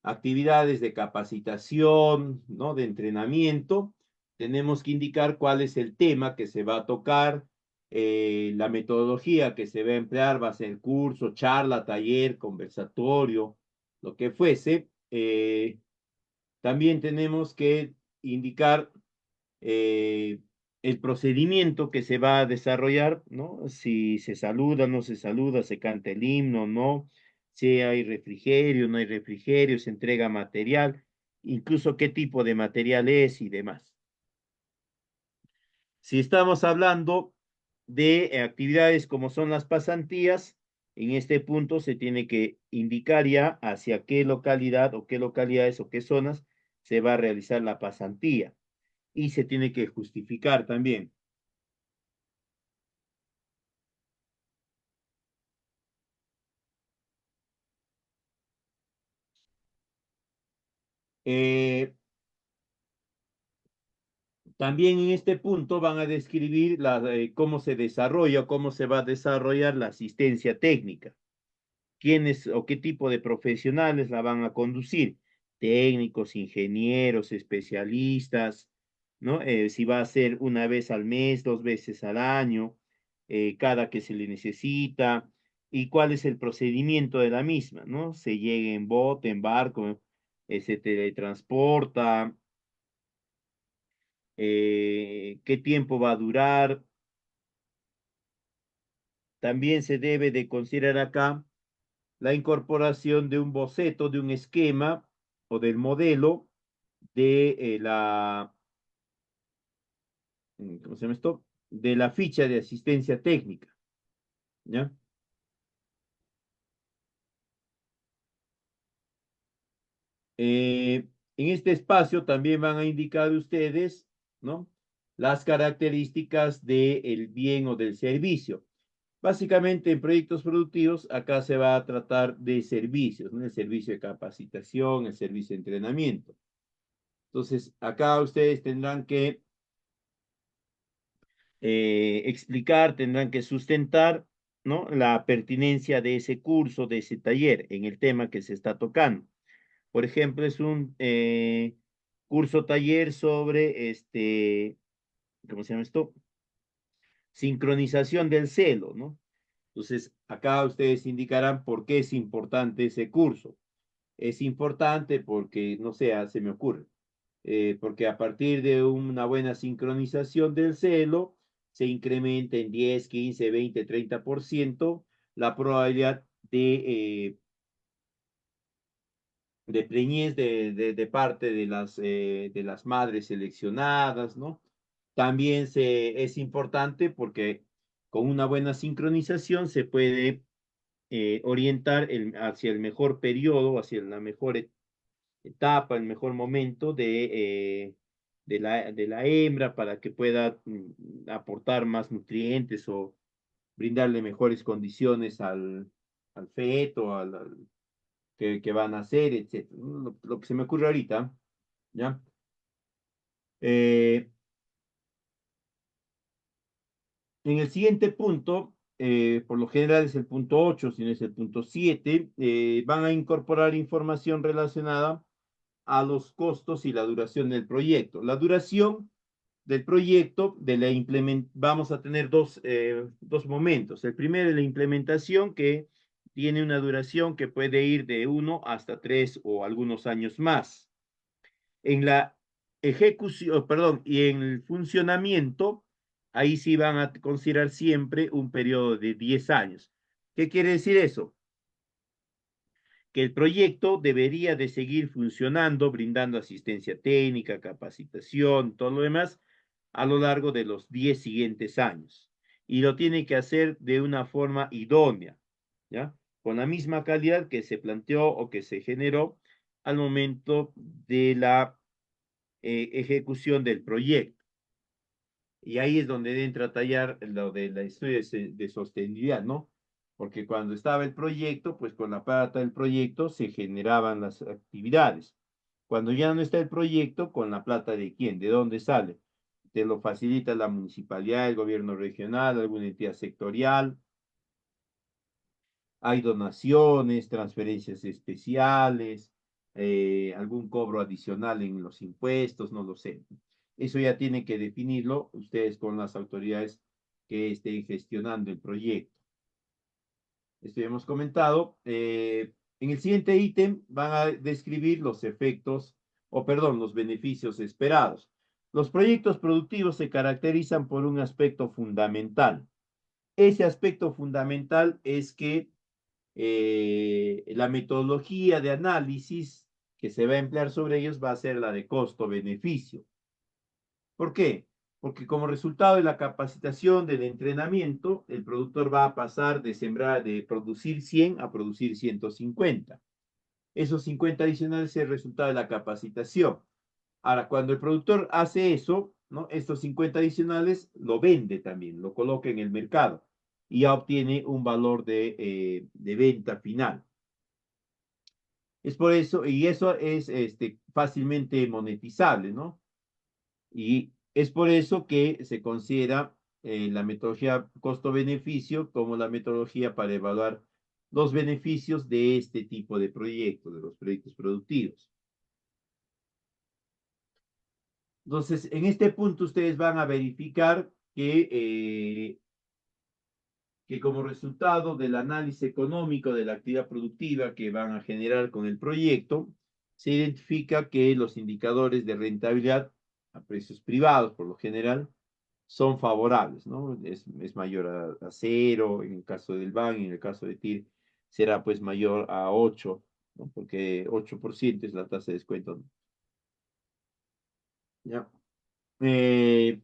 actividades de capacitación, ¿no? De entrenamiento, tenemos que indicar cuál es el tema que se va a tocar, la metodología que se va a emplear, va a ser curso, charla, taller, conversatorio, lo que fuese. También tenemos que indicar eh, el procedimiento que se va a desarrollar, ¿no? Si se saluda, no se saluda, se canta el himno, no, si hay refrigerio, no hay refrigerio, se entrega material, incluso qué tipo de material es y demás. Si estamos hablando de actividades como son las pasantías, en este punto se tiene que indicar ya hacia qué localidad o qué localidades o qué zonas se va a realizar la pasantía y se tiene que justificar también. Eh, También en este punto van a describir cómo se desarrolla, cómo se va a desarrollar la asistencia técnica, quiénes o qué tipo de profesionales la van a conducir, técnicos, ingenieros, especialistas, ¿no? Si va a ser una vez al mes, dos veces al año, cada que se le necesita, y cuál es el procedimiento de la misma, ¿no? Se llega en bote, en barco, se teletransporta, qué tiempo va a durar. También se debe de considerar acá la incorporación de un boceto, de un esquema o del modelo de ¿cómo se llama esto? De la ficha de asistencia técnica, ¿ya? En este espacio también van a indicar ustedes, ¿no? Las características del bien o del servicio. Básicamente en proyectos productivos, acá se va a tratar de servicios, ¿no? El servicio de capacitación, el servicio de entrenamiento. Entonces, acá ustedes tendrán que explicar, tendrán que sustentar, ¿no? La pertinencia de ese curso, de ese taller en el tema que se está tocando. Por ejemplo, es un curso taller sobre ¿cómo se llama esto? Sincronización del celo, ¿no? Entonces, acá ustedes indicarán por qué es importante ese curso. Es importante porque, no sé, se me ocurre, porque a partir de una buena sincronización del celo, se incrementa en 10, 15, 20, 30% la probabilidad de preñez de parte de las madres seleccionadas, ¿no? También es importante porque con una buena sincronización se puede orientar hacia el mejor periodo, hacia la mejor etapa, el mejor momento de la hembra para que pueda aportar más nutrientes o brindarle mejores condiciones al feto, que van a hacer, etcétera. Lo que se me ocurre ahorita, ¿ya? Eh, en el siguiente punto, por lo general es el punto 8, si no es el punto 7, van a incorporar información relacionada a los costos y la duración del proyecto. La duración del proyecto, vamos a tener dos momentos. El primero es la implementación, que tiene una duración que puede ir de 1 hasta 3 o algunos años más. En la ejecución, perdón, y en el funcionamiento, ahí sí van a considerar siempre un periodo de 10 años. ¿Qué quiere decir eso? Que el proyecto debería de seguir funcionando, brindando asistencia técnica, capacitación, todo lo demás, a lo largo de los 10 siguientes años. Y lo tiene que hacer de una forma idónea, ¿ya? Con la misma calidad que se planteó o que se generó al momento de la ejecución del proyecto. Y ahí es donde entra a tallar lo de la estudio de sostenibilidad, ¿no? Porque cuando estaba el proyecto, pues con la plata del proyecto se generaban las actividades. Cuando ya no está el proyecto, ¿con la plata de quién? ¿De dónde sale? Te lo facilita la municipalidad, el gobierno regional, alguna entidad sectorial. Hay donaciones, transferencias especiales, algún cobro adicional en los impuestos, no lo sé. Eso ya tienen que definirlo ustedes con las autoridades que estén gestionando el proyecto. Esto ya hemos comentado. En el siguiente ítem van a describir los efectos, o perdón, los beneficios esperados. Los proyectos productivos se caracterizan por un aspecto fundamental. Ese aspecto fundamental es que la metodología de análisis que se va a emplear sobre ellos va a ser la de costo-beneficio. ¿Por qué? Porque como resultado de la capacitación, del entrenamiento, el productor va a pasar de sembrar, de producir 100 a producir 150. Esos 50 adicionales es el resultado de la capacitación. Ahora, cuando el productor hace eso, ¿no? Estos 50 adicionales lo vende también, lo coloca en el mercado y ya obtiene un valor de venta final. Es por eso, y eso es fácilmente monetizable, ¿no? Y es por eso que se considera la metodología costo-beneficio como la metodología para evaluar los beneficios de este tipo de proyectos, de los proyectos productivos. Entonces, en este punto ustedes van a verificar que como resultado del análisis económico de la actividad productiva que van a generar con el proyecto, se identifica que los indicadores de rentabilidad a precios privados, por lo general, son favorables, ¿no? Es mayor a 0, en el caso del BAN, en el caso de TIR será pues mayor a 8, ¿no? Porque 8% es la tasa de descuento, ¿ya? Eh,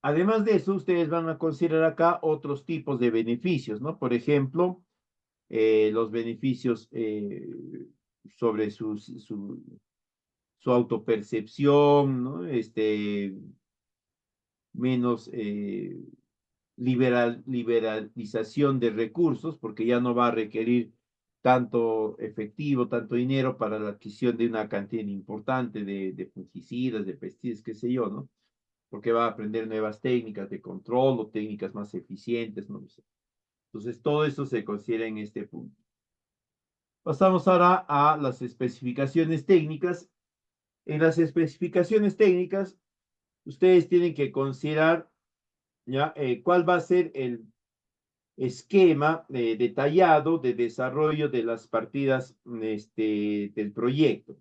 Además de eso, ustedes van a considerar acá otros tipos de beneficios, ¿no? Por ejemplo, los beneficios sobre su autopercepción, ¿no? Menos liberalización de recursos, porque ya no va a requerir tanto efectivo, tanto dinero para la adquisición de una cantidad importante de fungicidas, de pesticidas, qué sé yo, ¿no? Porque va a aprender nuevas técnicas de control o técnicas más eficientes, no lo sé. Entonces, todo eso se considera en este punto. Pasamos ahora a las especificaciones técnicas. En las especificaciones técnicas, ustedes tienen que considerar ¿ya? Cuál va a ser el esquema detallado de desarrollo de las partidas del proyecto.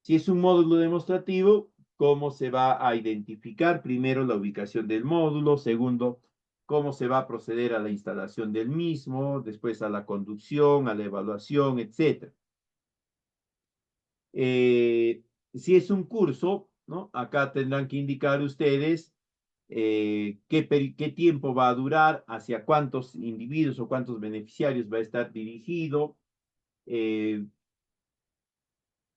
Si es un módulo demostrativo, cómo se va a identificar primero la ubicación del módulo, segundo, cómo se va a proceder a la instalación del mismo, después a la conducción, a la evaluación, etc. Si es un curso, ¿no? Acá tendrán que indicar ustedes qué tiempo va a durar, hacia cuántos individuos o cuántos beneficiarios va a estar dirigido, eh,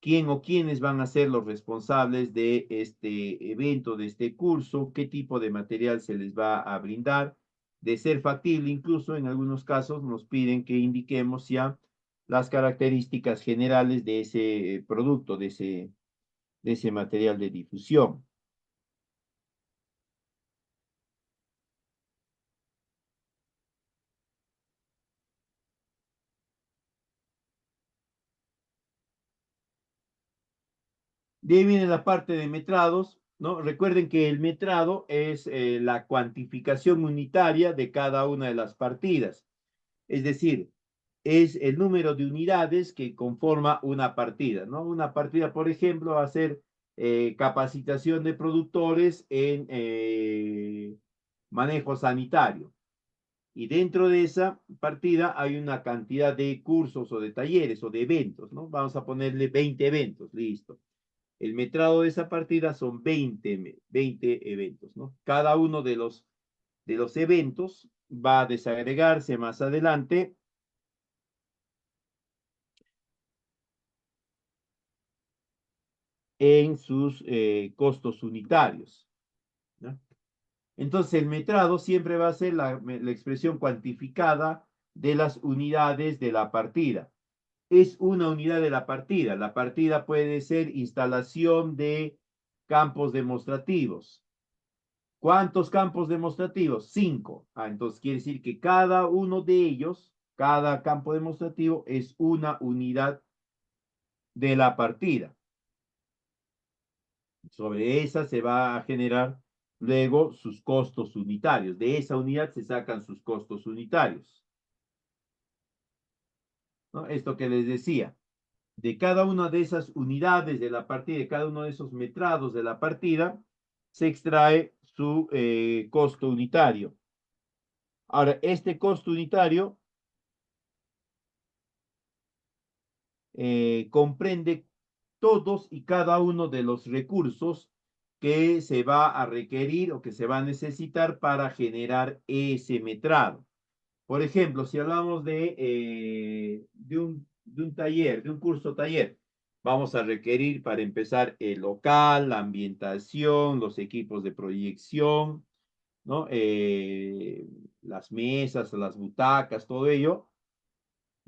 quién o quiénes van a ser los responsables de este evento, de este curso, qué tipo de material se les va a brindar. De ser factible, incluso en algunos casos nos piden que indiquemos ya las características generales de ese producto, de ese material de difusión. De ahí viene la parte de metrados, ¿no? Recuerden que el metrado es la cuantificación unitaria de cada una de las partidas. Es decir, es el número de unidades que conforma una partida, ¿no? Una partida, por ejemplo, va a ser capacitación de productores en manejo sanitario. Y dentro de esa partida hay una cantidad de cursos o de talleres o de eventos, ¿no? Vamos a ponerle 20 eventos, listo. El metrado de esa partida son 20 eventos, ¿no? Cada uno de los eventos va a desagregarse más adelante en sus costos unitarios, ¿no? Entonces, el metrado siempre va a ser la expresión cuantificada de las unidades de la partida. Es una unidad de la partida. La partida puede ser instalación de campos demostrativos. ¿Cuántos campos demostrativos? 5. Entonces quiere decir que cada uno de ellos, cada campo demostrativo es una unidad de la partida. Sobre esa se va a generar luego sus costos unitarios. De esa unidad se sacan sus costos unitarios, ¿no? Esto que les decía, de cada una de esas unidades de la partida, de cada uno de esos metrados de la partida, se extrae su costo unitario. Ahora, este costo unitario comprende todos y cada uno de los recursos que se va a requerir o que se va a necesitar para generar ese metrado. Por ejemplo, si hablamos de un taller, de un curso taller, vamos a requerir para empezar el local, la ambientación, los equipos de proyección, ¿no? Las mesas, las butacas, todo ello.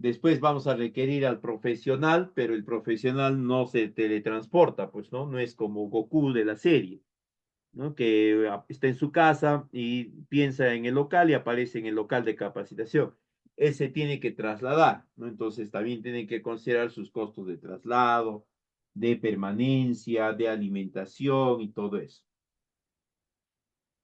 Después vamos a requerir al profesional, pero el profesional no se teletransporta, pues, ¿no? No es como Goku de la serie, ¿no? Que está en su casa y piensa en el local y aparece en el local de capacitación. Él se tiene que trasladar, ¿no? Entonces también tiene que considerar sus costos de traslado, de permanencia, de alimentación y todo eso.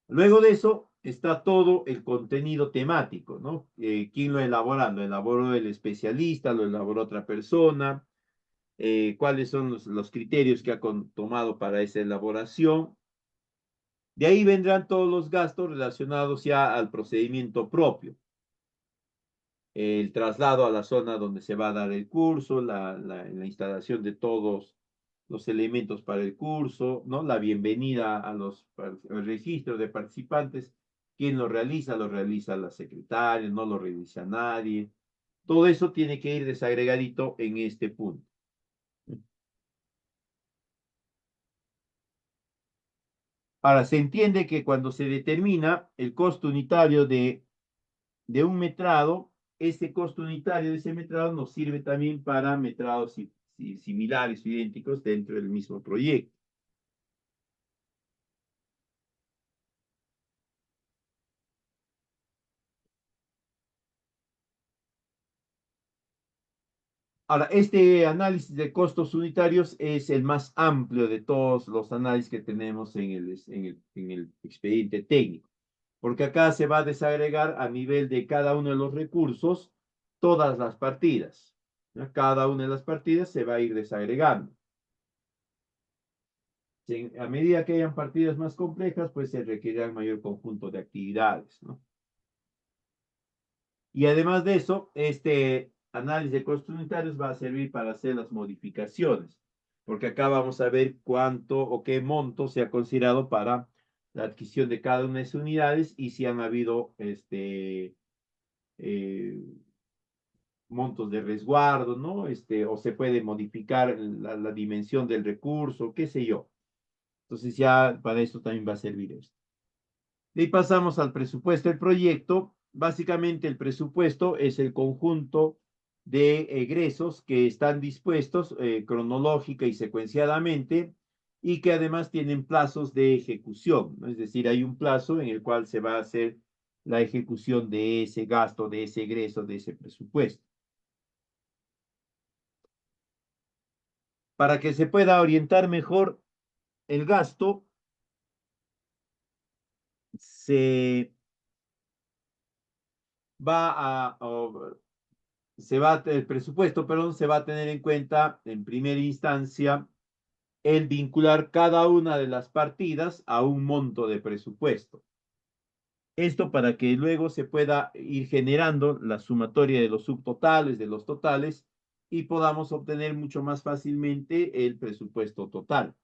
Luego de eso está todo el contenido temático, ¿no? ¿Quién lo elabora? Lo elaboró el especialista, lo elaboró otra persona, cuáles son los criterios que ha tomado para esa elaboración. De ahí vendrán todos los gastos relacionados ya al procedimiento propio. El traslado a la zona donde se va a dar el curso, la instalación de todos los elementos para el curso, ¿no? La bienvenida a el registro de participantes. ¿Quién lo realiza la secretaria, no lo realiza nadie. Todo eso tiene que ir desagregadito en este punto. Ahora, se entiende que cuando se determina el costo unitario de un metrado, ese costo unitario de ese metrado nos sirve también para metrados similares o idénticos dentro del mismo proyecto. Ahora, este análisis de costos unitarios es el más amplio de todos los análisis que tenemos en el expediente técnico, porque acá se va a desagregar a nivel de cada uno de los recursos todas las partidas, ¿no? Cada una de las partidas se va a ir desagregando. A medida que hayan partidas más complejas, pues se requerirá mayor conjunto de actividades, ¿no? Y además de eso, este análisis de costos unitarios va a servir para hacer las modificaciones, porque acá vamos a ver cuánto o qué monto se ha considerado para la adquisición de cada una de esas unidades y si han habido eh, montos de resguardo, ¿no? O se puede modificar la dimensión del recurso, qué sé yo. Entonces ya para esto también va a servir esto. Y pasamos al presupuesto del proyecto. Básicamente el presupuesto es el conjunto de egresos que están dispuestos cronológica y secuenciadamente y que además tienen plazos de ejecución, ¿no? Es decir, hay un plazo en el cual se va a hacer la ejecución de ese gasto, de ese egreso, de ese presupuesto. Para que se pueda orientar mejor el gasto, se va el presupuesto, perdón, se va a tener en cuenta en primera instancia el vincular cada una de las partidas a un monto de presupuesto. Esto para que luego se pueda ir generando la sumatoria de los subtotales, de los totales, y podamos obtener mucho más fácilmente el presupuesto total.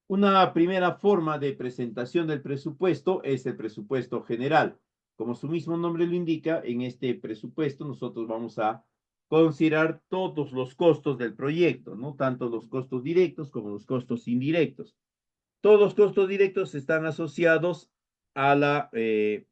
Una primera forma de presentación del presupuesto es el presupuesto general. Como su mismo nombre lo indica, en este presupuesto nosotros vamos a considerar todos los costos del proyecto, ¿no? Tanto los costos directos como los costos indirectos. Todos los costos directos están asociados a la eh,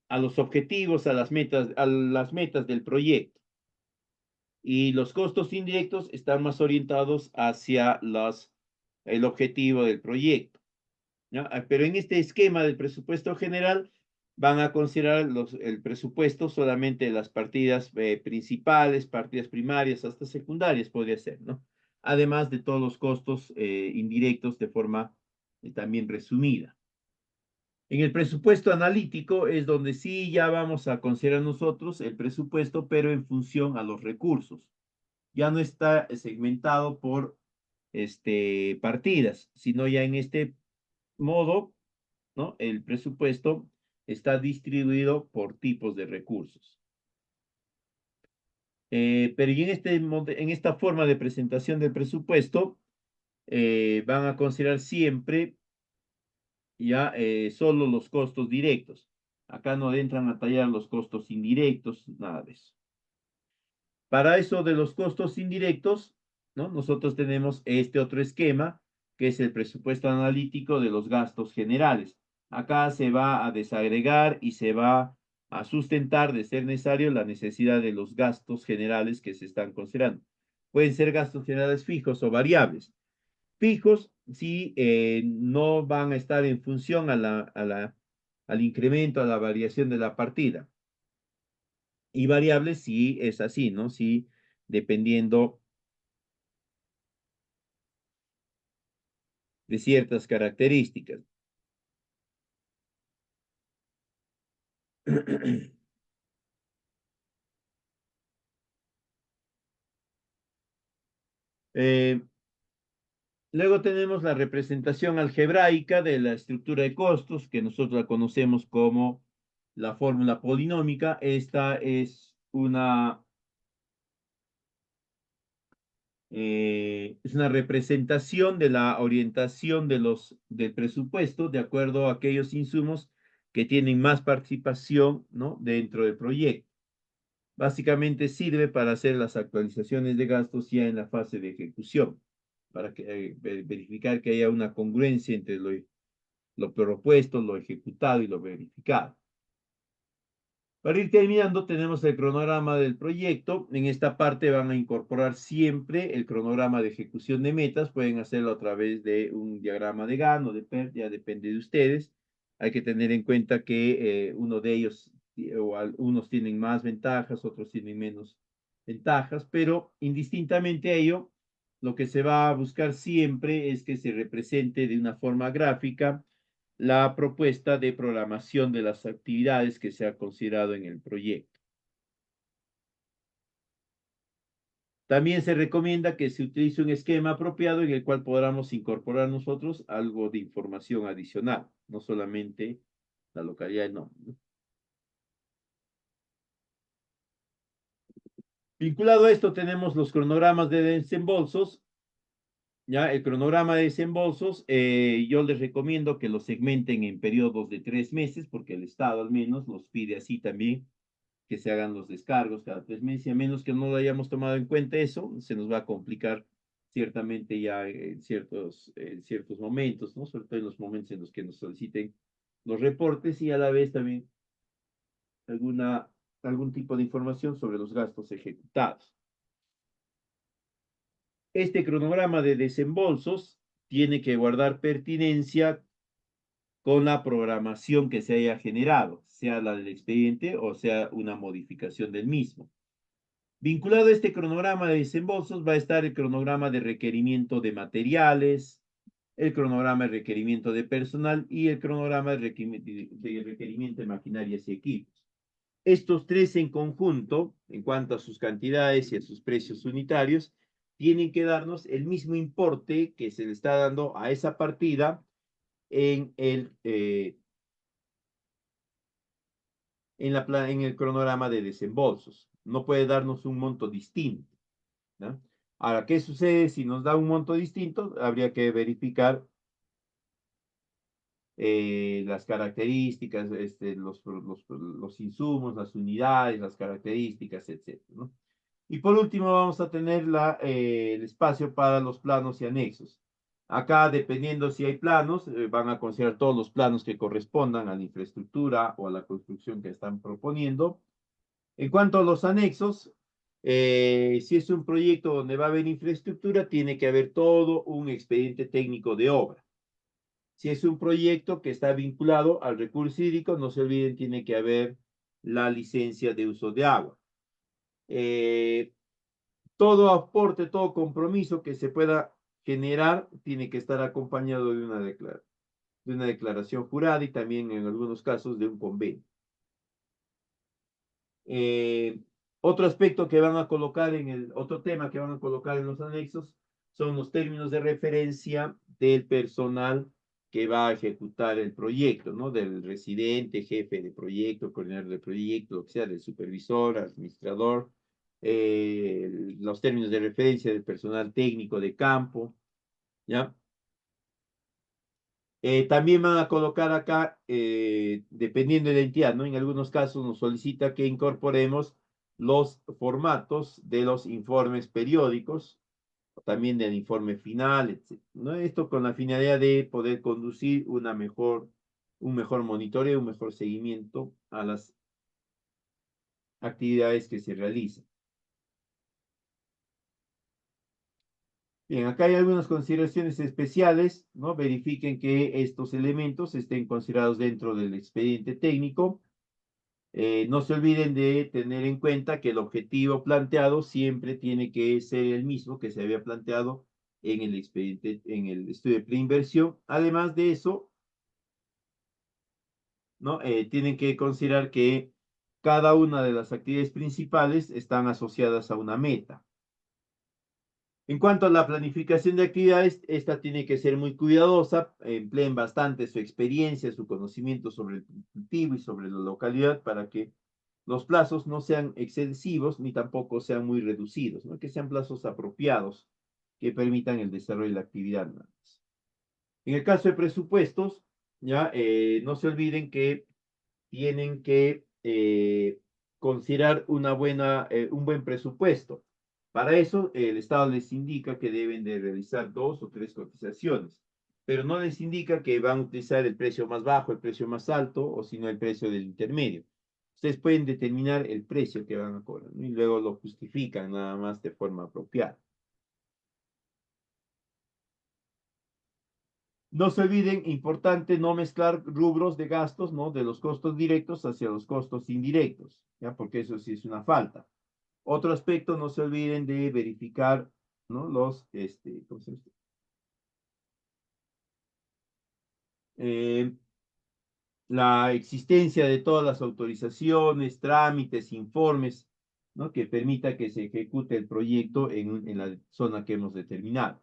a los objetivos, a las metas del proyecto. Y los costos indirectos están más orientados hacia el objetivo del proyecto, ¿no? Pero en este esquema del presupuesto general van a considerar el presupuesto solamente las partidas principales, partidas primarias, hasta secundarias podría ser, ¿no? Además de todos los costos indirectos de forma también resumida. En el presupuesto analítico es donde sí ya vamos a considerar nosotros el presupuesto, pero en función a los recursos. Ya no está segmentado por partidas, sino ya en este modo, ¿no? El presupuesto está distribuido por tipos de recursos. Pero y en esta forma de presentación del presupuesto, van a considerar siempre ya solo los costos directos. Acá no entran a tallar los costos indirectos, nada de eso. Para eso de los costos indirectos, ¿no? Nosotros tenemos este otro esquema, que es el presupuesto analítico de los gastos generales. Acá se va a desagregar y se va a sustentar, de ser necesario, la necesidad de los gastos generales que se están considerando. Pueden ser gastos generales fijos o variables. Fijos si no van a estar en función al incremento, a la variación de la partida. Y variables si es así, ¿no? Si dependiendo de ciertas características. Eh, Luego tenemos la representación algebraica de la estructura de costos, que nosotros la conocemos como la fórmula polinómica. Esta es una representación de la orientación del presupuesto de acuerdo a aquellos insumos que tienen más participación, ¿no? Dentro del proyecto. Básicamente sirve para hacer las actualizaciones de gastos ya en la fase de ejecución, para verificar que haya una congruencia entre lo propuesto, lo ejecutado y lo verificado. Para ir terminando, tenemos el cronograma del proyecto. En esta parte van a incorporar siempre el cronograma de ejecución de metas. Pueden hacerlo a través de un diagrama de GAN o de PERT, ya depende de ustedes. Hay que tener en cuenta que uno de ellos, o unos tienen más ventajas, otros tienen menos ventajas, pero indistintamente a ello, lo que se va a buscar siempre es que se represente de una forma gráfica la propuesta de programación de las actividades que se ha considerado en el proyecto. También se recomienda que se utilice un esquema apropiado en el cual podamos incorporar nosotros algo de información adicional, no solamente la localidad del nombre, ¿no? Vinculado a esto tenemos los cronogramas de desembolsos. Ya, el cronograma de desembolsos, yo les recomiendo que lo segmenten en periodos de 3 meses, porque el Estado al menos los pide así también, que se hagan los descargos cada 3 meses, y a menos que no lo hayamos tomado en cuenta eso, se nos va a complicar ciertamente ya en ciertos momentos, ¿no? Sobre todo en los momentos en los que nos soliciten los reportes y a la vez también algún tipo de información sobre los gastos ejecutados. Este cronograma de desembolsos tiene que guardar pertinencia con la programación que se haya generado, sea la del expediente o sea una modificación del mismo. Vinculado a este cronograma de desembolsos va a estar el cronograma de requerimiento de materiales, el cronograma de requerimiento de personal y el cronograma de requerimiento de maquinarias y equipos. Estos tres en conjunto, en cuanto a sus cantidades y a sus precios unitarios, tienen que darnos el mismo importe que se le está dando a esa partida en el cronograma de desembolsos. no puede darnos un monto distinto, ¿no? Ahora, ¿qué sucede si nos da un monto distinto? Habría que verificar las características, los insumos, las unidades, las características, etcétera, ¿no? Y por último vamos a tener el espacio para los planos y anexos. Acá, dependiendo si hay planos, van a considerar todos los planos que correspondan a la infraestructura o a la construcción que están proponiendo. En cuanto a los anexos, si es un proyecto donde va a haber infraestructura, tiene que haber todo un expediente técnico de obra. Si es un proyecto que está vinculado al recurso hídrico, no se olviden, tiene que haber la licencia de uso de agua. Todo aporte, todo compromiso que se pueda generar tiene que estar acompañado de una declaración jurada y también en algunos casos de un convenio. Eh, Otro aspecto que van a colocar otro tema que van a colocar en los anexos son los términos de referencia del personal que va a ejecutar el proyecto, ¿no? Del residente, jefe de proyecto, coordinador de proyecto, lo que sea, del supervisor, administrador, los términos de referencia del personal técnico de campo, ¿ya? También van a colocar acá, dependiendo de la entidad, ¿no? En algunos casos nos solicita que incorporemos los formatos de los informes periódicos, también del informe final, etc., ¿no? Esto con la finalidad de poder conducir un mejor monitoreo, un mejor seguimiento a las actividades que se realizan. Bien, acá hay algunas consideraciones especiales, ¿no? Verifiquen que estos elementos estén considerados dentro del expediente técnico. No se olviden de tener en cuenta que el objetivo planteado siempre tiene que ser el mismo que se había planteado en el expediente, en el estudio de preinversión. Además de eso, ¿no? Tienen que considerar que cada una de las actividades principales están asociadas a una meta. En cuanto a la planificación de actividades, esta tiene que ser muy cuidadosa, empleen bastante su experiencia, su conocimiento sobre el cultivo y sobre la localidad para que los plazos no sean excesivos ni tampoco sean muy reducidos, ¿no? Que sean plazos apropiados que permitan el desarrollo de la actividad. En el caso de presupuestos, ya no se olviden que tienen que considerar un buen presupuesto. Para eso, el Estado les indica que deben de realizar 2 o 3 cotizaciones, pero no les indica que van a utilizar el precio más bajo, el precio más alto, o sino el precio del intermedio. Ustedes pueden determinar el precio que van a cobrar, ¿no? Y luego lo justifican nada más de forma apropiada. No se olviden, importante no mezclar rubros de gastos, ¿no? De los costos directos hacia los costos indirectos, ¿ya? Porque eso sí es una falta. Otro aspecto, no se olviden de verificar, ¿no? ¿Cómo se llama? Eh, la existencia de todas las autorizaciones, trámites, informes, ¿no? Que permita que se ejecute el proyecto en la zona que hemos determinado.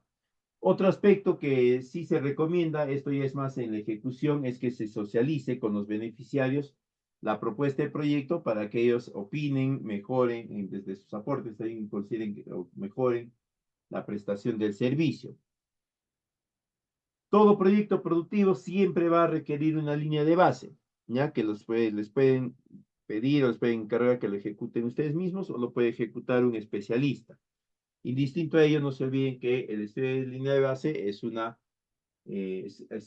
Otro aspecto que sí se recomienda, esto ya es más en la ejecución, es que se socialice con los beneficiarios la propuesta de proyecto para que ellos opinen, mejoren desde sus aportes, también consideren que mejoren la prestación del servicio. Todo proyecto productivo siempre va a requerir una línea de base, ya que les pueden pedir o les pueden encargar que lo ejecuten ustedes mismos o lo puede ejecutar un especialista. Indistinto a ello, no se olviden que el estudio de línea de base es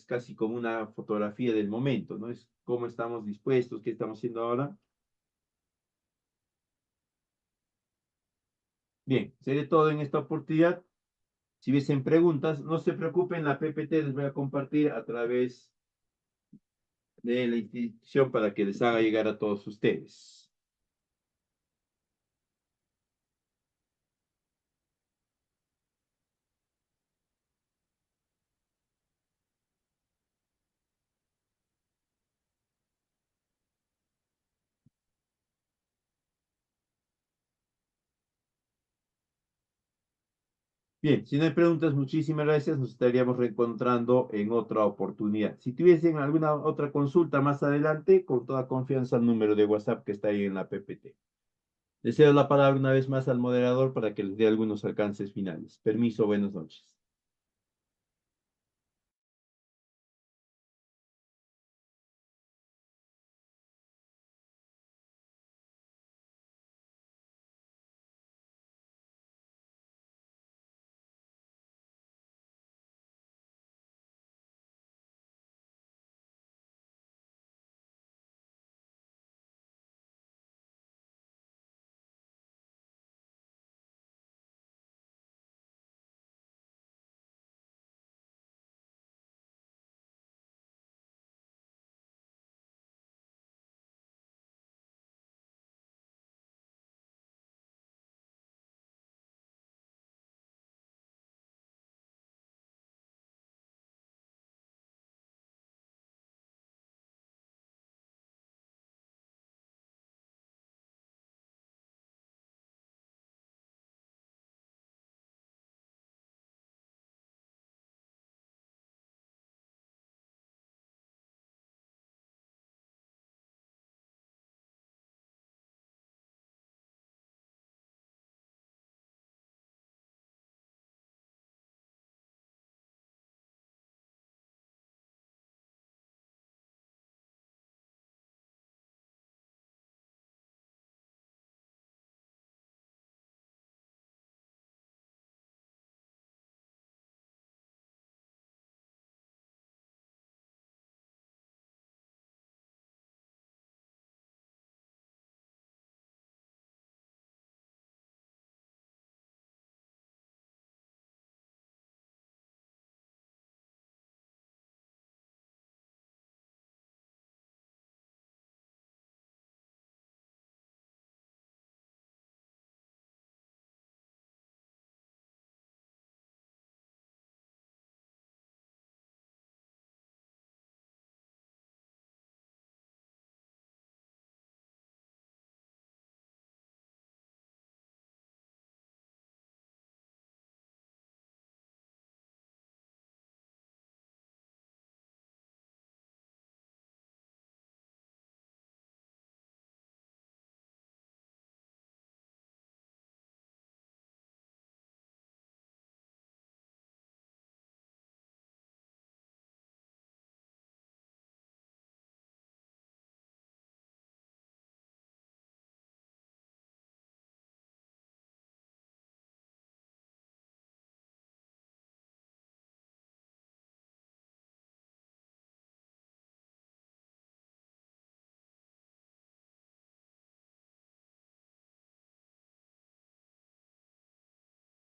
casi como una fotografía del momento, ¿no? Es cómo estamos dispuestos, qué estamos haciendo ahora. Bien, seré todo en esta oportunidad. Si hubiesen preguntas, no se preocupen, la PPT les voy a compartir a través de la institución para que les haga llegar a todos ustedes. Bien, si no hay preguntas, muchísimas gracias. Nos estaríamos reencontrando en otra oportunidad. Si tuviesen alguna otra consulta más adelante, con toda confianza, el número de WhatsApp que está ahí en la PPT. Le cedo la palabra una vez más al moderador para que les dé algunos alcances finales. Permiso, buenas noches.